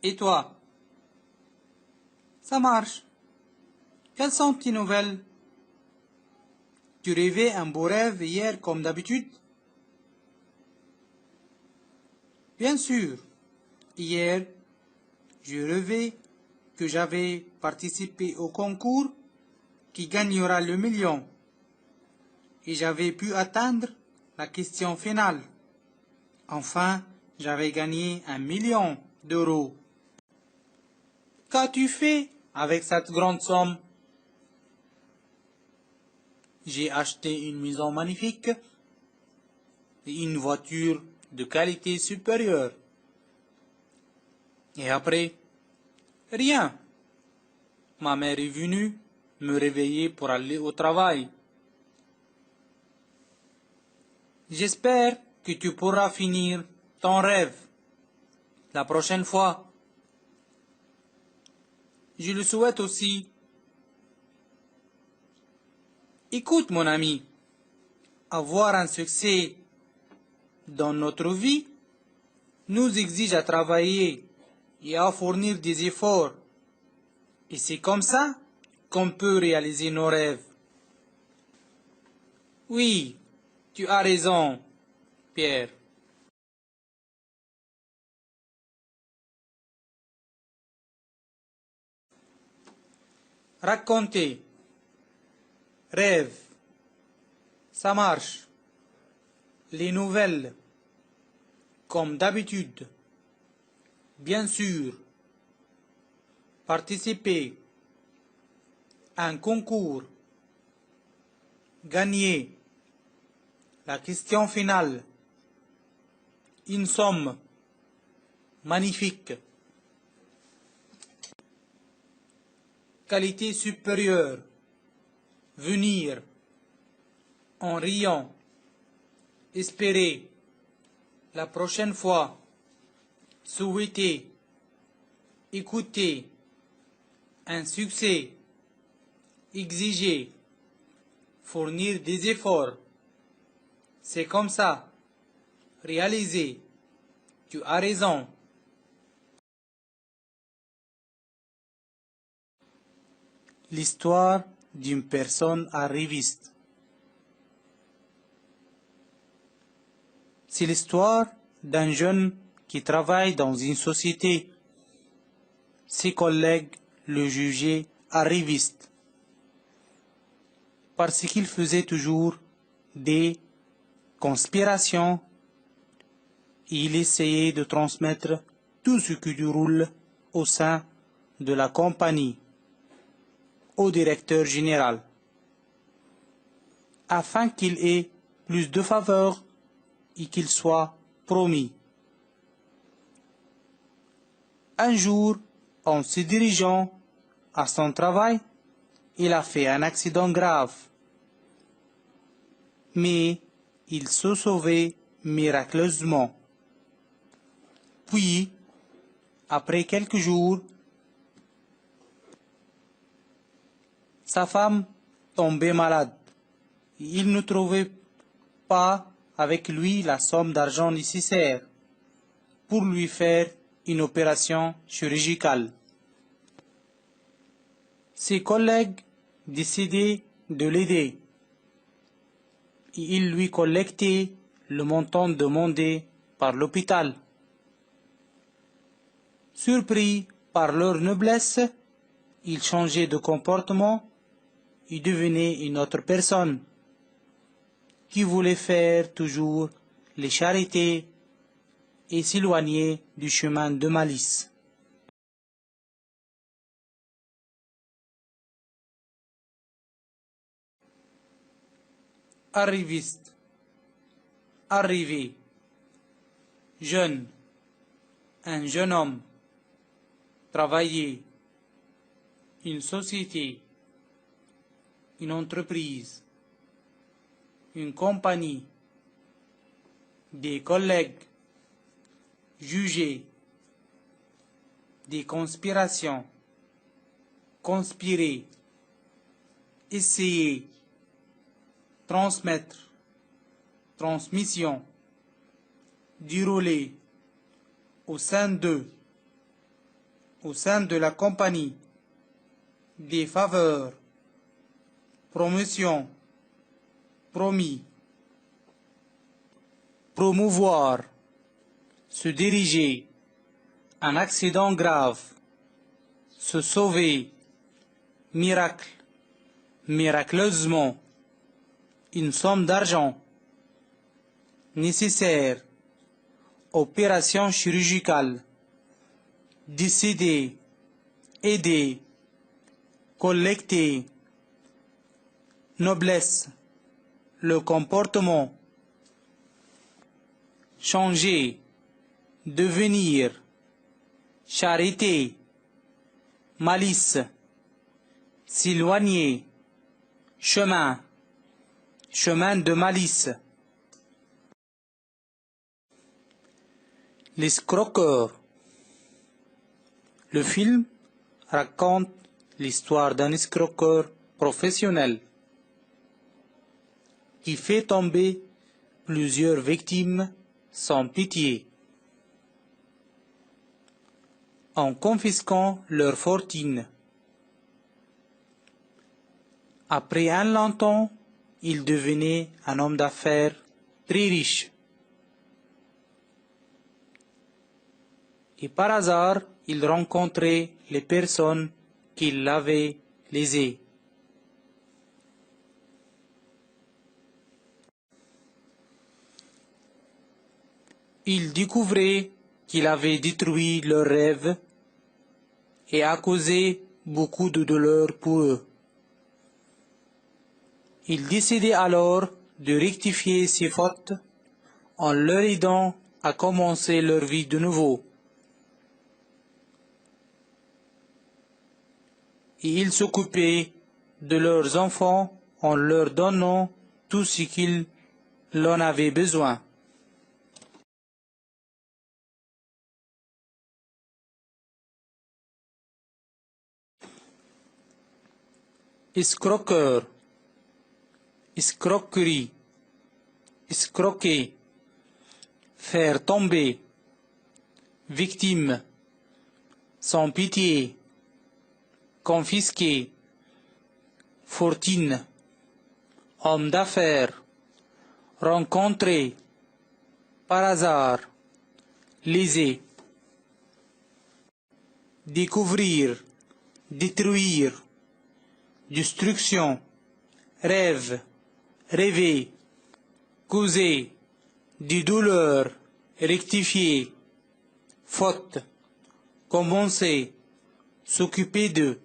Et toi? Ça marche. Quelles sont tes nouvelles? Tu rêvais un beau rêve hier comme d'habitude? Bien sûr. Hier, je rêvais que j'avais participé au concours qui gagnera le million et j'avais pu atteindre la question finale. Enfin, j'avais gagné 1 million d'euros. Qu'as-tu fait avec cette grande somme? J'ai acheté une maison magnifique et une voiture de qualité supérieure. Et après, rien. Ma mère est venue me réveiller pour aller au travail. J'espère que tu pourras finir ton rêve la prochaine fois. Je le souhaite aussi. Écoute mon ami, avoir un succès dans notre vie nous exige à travailler et à fournir des efforts. Et c'est comme ça qu'on peut réaliser nos rêves. Oui, tu as raison, Pierre. Raconter. Rêve. Ça marche. Les nouvelles. Comme d'habitude. Bien sûr. Participer. Un concours. Gagner. La question finale. une somme. Magnifique. Qualité supérieure. Venir. En riant. Espérer. La prochaine fois. Souhaiter. Écouter. Un succès. Exiger. Fournir des efforts. C'est comme ça. Réaliser. Tu as raison. L'histoire d'une personne arriviste. C'est l'histoire d'un jeune qui travaille dans une société. Ses collègues le jugeaient arriviste parce qu'il faisait toujours des conspirations et il essayait de transmettre tout ce qui lui roule au sein de la compagnie au directeur général afin qu'il ait plus de faveurs et qu'il soit promis. Un jour, en se dirigeant à son travail, il a fait un accident grave. Mais il se sauvait miraculeusement. Puis, après quelques jours, sa femme tombait malade. Il ne trouvait pas avec lui la somme d'argent nécessaire pour lui faire une opération chirurgicale. Ses collègues décidaient de l'aider et ils lui collectaient le montant demandé par l'hôpital. Surpris par leur noblesse, il changeait de comportement et devenait une autre personne qui voulait faire toujours les charités et s'éloigner du chemin de malice. Arriviste. Arrivé. Jeune. Un jeune homme. Travailler. Une société. Une entreprise. Une compagnie. Des collègues. Juger. Des conspirations. Conspirer. Essayer. Transmettre. Transmission. Dérouler. Au sein d'eux. Au sein de la compagnie. Des faveurs. Promotion. Promis. Promouvoir. Se diriger. Un accident grave. Se sauver. Miracle. Miraculeusement. Une somme d'argent. Nécessaire. Opération chirurgicale. Décider. Aider. Collecter. Noblesse. Le comportement. Changer. Devenir. Charité. Malice. S'éloigner. Chemin. Chemin de malice. L'escroqueur. Le film raconte l'histoire d'un escroqueur professionnel qui fait tomber plusieurs victimes sans pitié en confisquant leur fortune. Après un long temps, il devenait un homme d'affaires très riche. Et par hasard, il rencontrait les personnes qui l'avaient lésé. Il découvrait qu'il avait détruit leurs rêves et a causé beaucoup de douleur pour eux. Il décidait alors de rectifier ses fautes en leur aidant à commencer leur vie de nouveau. Et ils s'occupaient de leurs enfants en leur donnant tout ce qu'ils en avaient besoin. Escroqueur, escroquerie, escroquer, faire tomber, victime, sans pitié, confisquer, fortune, homme d'affaires, rencontrer, par hasard, léser, découvrir, détruire, destruction, rêve, rêver, causer, du douleur, rectifier, faute, commencer, s'occuper de.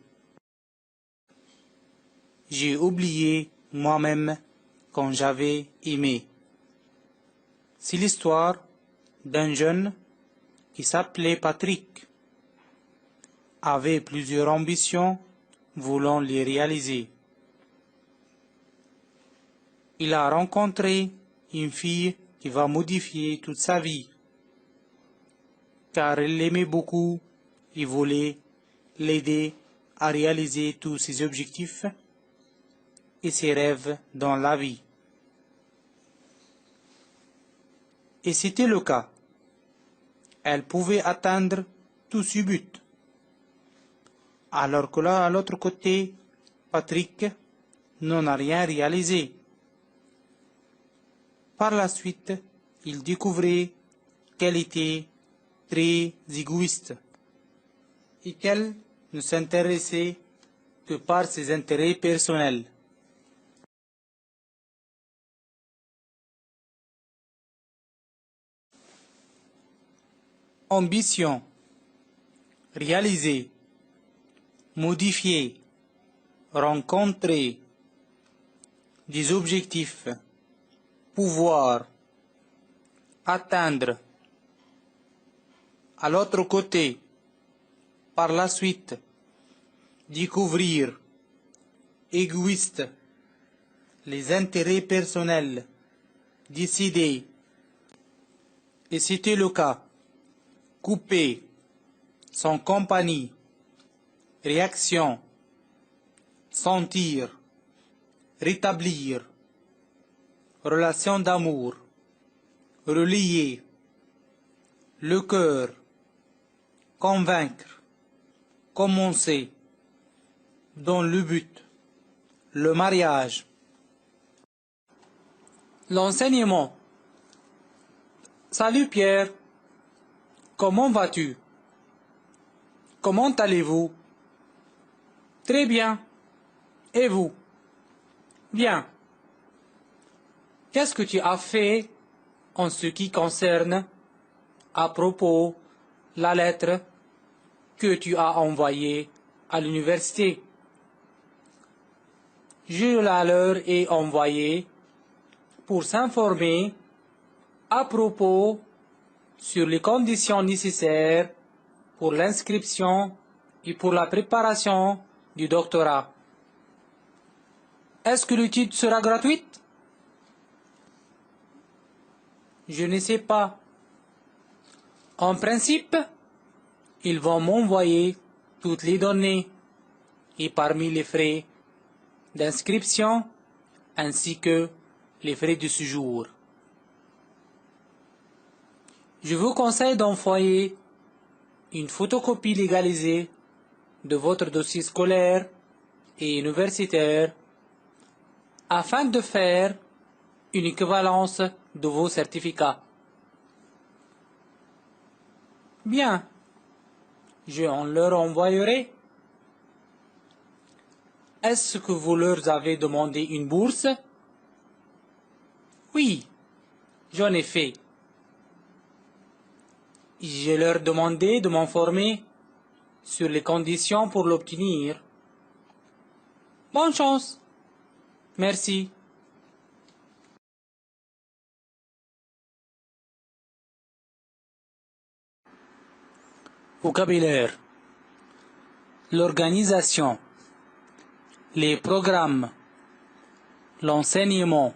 J'ai oublié moi-même quand j'avais aimé. C'est l'histoire d'un jeune qui s'appelait Patrick, avait plusieurs ambitions voulant les réaliser. Il a rencontré une fille qui va modifier toute sa vie, car il l'aimait beaucoup et voulait l'aider à réaliser tous ses objectifs et ses rêves dans la vie. Et c'était le cas. Elle pouvait atteindre tous ses buts. Alors que là, à l'autre côté, Patrick n'en a rien réalisé. Par la suite, il découvrait qu'elle était très égoïste et qu'elle ne s'intéressait que par ses intérêts personnels. Ambition, réaliser, modifier, rencontrer, des objectifs, pouvoir, atteindre. À l'autre côté, par la suite, découvrir, égoïste, les intérêts personnels, décider. Et c'était le cas. Couper, sans compagnie, réaction, sentir, rétablir, relation d'amour, relier, le cœur, convaincre, commencer, dans le but, le mariage. L'enseignement. Salut Pierre, comment vas-tu? Comment allez-vous? Très bien. Et vous? Bien. Qu'est-ce que tu as fait en ce qui concerne à propos la lettre que tu as envoyée à l'université? Je la leur ai envoyée pour s'informer à propos sur les conditions nécessaires pour l'inscription et pour la préparation du doctorat. Est-ce que l'étude sera gratuite? Je ne sais pas. En principe, ils vont m'envoyer toutes les données et parmi les frais d'inscription ainsi que les frais de séjour. Je vous conseille d'envoyer une photocopie légalisée de votre dossier scolaire et universitaire afin de faire une équivalence de vos certificats. Bien, je en leur envoyerai. Est-ce que vous leur avez demandé une bourse? Oui, j'en ai fait. Je leur demandé de m'informer sur les conditions pour l'obtenir. Bonne chance. Merci. Vocabulaire. L'organisation, les programmes, l'enseignement,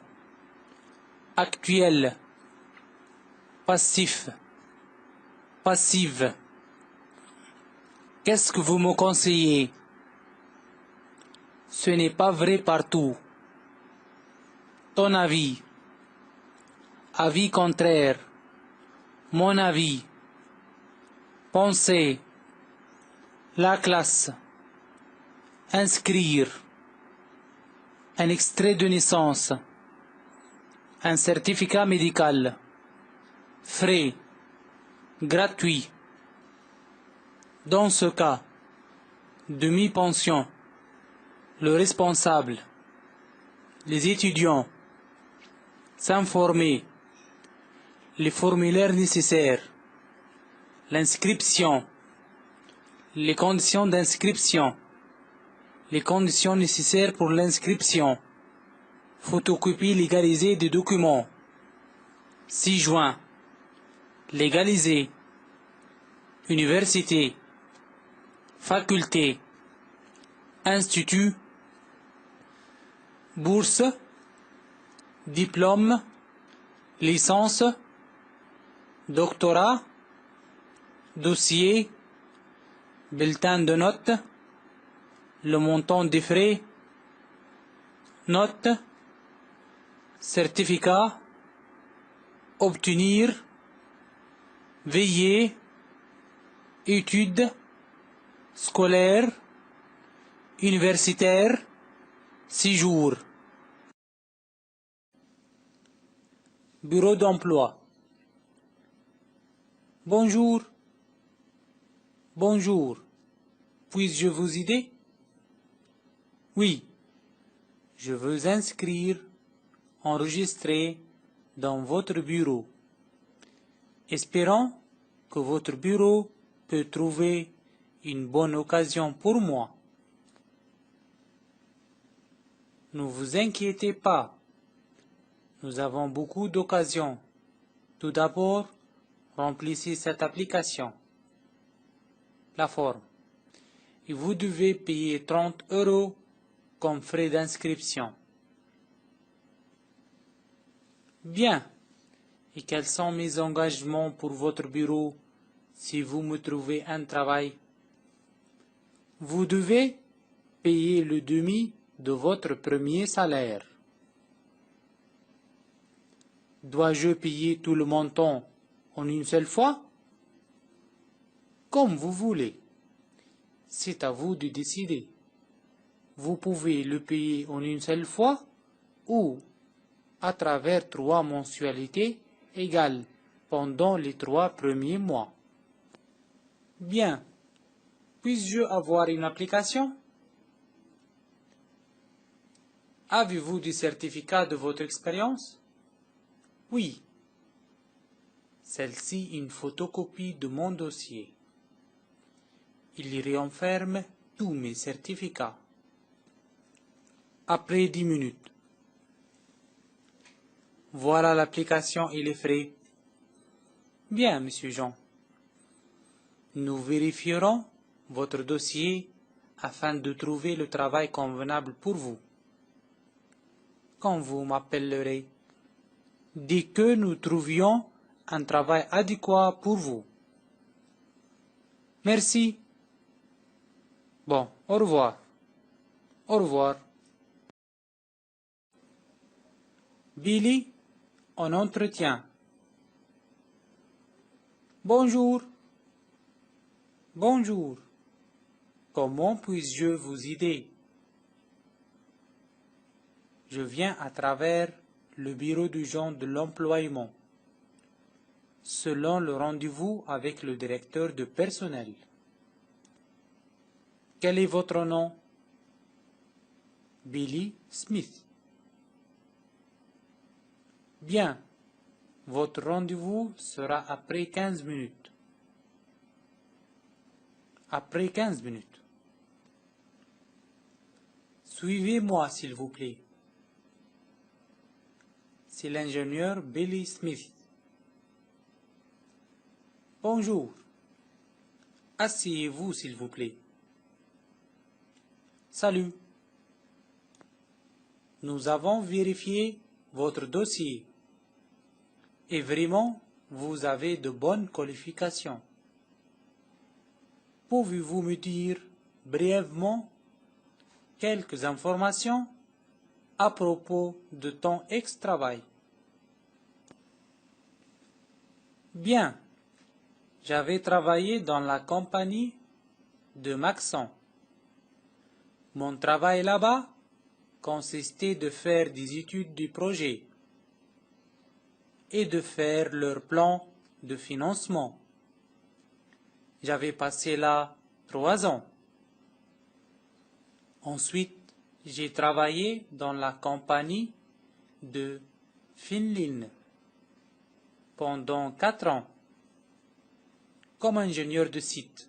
actuel, passif, passive. Qu'est-ce que vous me conseillez? Ce n'est pas vrai partout. Ton avis. Avis contraire. Mon avis. Penser. La classe. Inscrire. Un extrait de naissance. Un certificat médical. Frais. Gratuit. Dans ce cas. Demi-pension. Le responsable. Les étudiants. S'informer. Les formulaires nécessaires. L'inscription. Les conditions d'inscription. Les conditions nécessaires pour l'inscription. Photocopie légalisée des documents. 6 juin. Légaliser. Université. Faculté. Institut. Bourse. Diplôme. Licence. Doctorat. Dossier. Bulletin de notes. Le montant des frais. Notes. Certificat. Obtenir. Veiller. Études. Scolaire. Universitaire. Séjour. Bureau d'emploi. Bonjour. Bonjour. Puis-je vous aider? Oui. Je veux inscrire, enregistrer dans votre bureau. Espérons que votre bureau peut trouver une bonne occasion pour moi. Ne vous inquiétez pas. Nous avons beaucoup d'occasions. Tout d'abord, remplissez cette application. La forme. Et vous devez payer 30 € comme frais d'inscription. Bien. Et quels sont mes engagements pour votre bureau si vous me trouvez un travail? Vous devez payer le demi de votre premier salaire. Dois-je payer tout le montant en une seule fois? Comme vous voulez. C'est à vous de décider. Vous pouvez le payer en une seule fois ou à travers 3 mensualités égales pendant les 3 premiers mois. Bien. Puis-je avoir une application? Avez-vous du certificat de votre expérience? Oui. Celle-ci une photocopie de mon dossier. Il y renferme tous mes certificats. Après 10 minutes. Voilà l'application et les frais. Bien, Monsieur Jean. Nous vérifierons votre dossier afin de trouver le travail convenable pour vous. Quand vous m'appellerez, dès que nous trouvions un travail adéquat pour vous. Merci. Bon, au revoir. Au revoir. Billy, en entretien. Bonjour. Bonjour. Comment puis-je vous aider? Je viens à travers le bureau du genre de l'employement, selon le rendez-vous avec le directeur de personnel. Quel est votre nom? Billy Smith. Bien. Votre rendez-vous sera après 15 minutes. Après 15 minutes. Suivez-moi, s'il vous plaît. C'est l'ingénieur Billy Smith. Bonjour. Asseyez-vous, s'il vous plaît. Salut. Nous avons vérifié votre dossier. Et vraiment, vous avez de bonnes qualifications. Pouvez-vous me dire brièvement quelques informations à propos de ton ex-travail? Bien, j'avais travaillé dans la compagnie de Maxon. Mon travail là-bas consistait de faire des études du projet et de faire leur plan de financement. J'avais passé là 3 ans. Ensuite, j'ai travaillé dans la compagnie de Finlin pendant 4 ans comme ingénieur de site.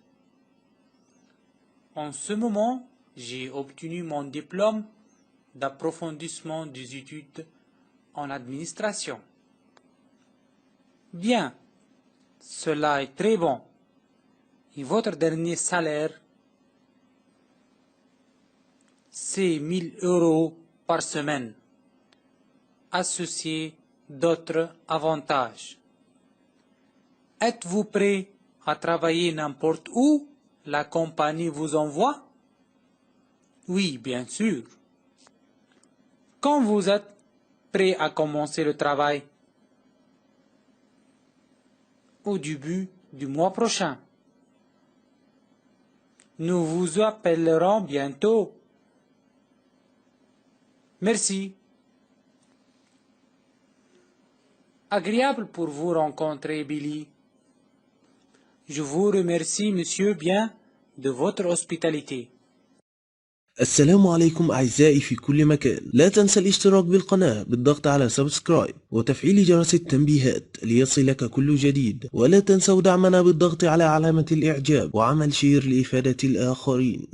En ce moment, j'ai obtenu mon diplôme d'approfondissement des études en administration. Bien, cela est très bon. Et votre dernier salaire, c'est 1000 € par semaine, associé d'autres avantages. Êtes-vous prêt à travailler n'importe où la compagnie vous envoie? Oui, bien sûr. Quand vous êtes prêt à commencer le travail? Au début du mois prochain. Nous vous appellerons bientôt. Merci. Agréable pour vous rencontrer, Billy. Je vous remercie, monsieur, bien de votre hospitalité. السلام عليكم أعزائي في كل مكان. لا تنسى الاشتراك بالقناة بالضغط على سبسكرايب وتفعيل جرس التنبيهات ليصلك كل جديد، ولا تنسوا دعمنا بالضغط على علامة الإعجاب وعمل شير لإفادة الآخرين.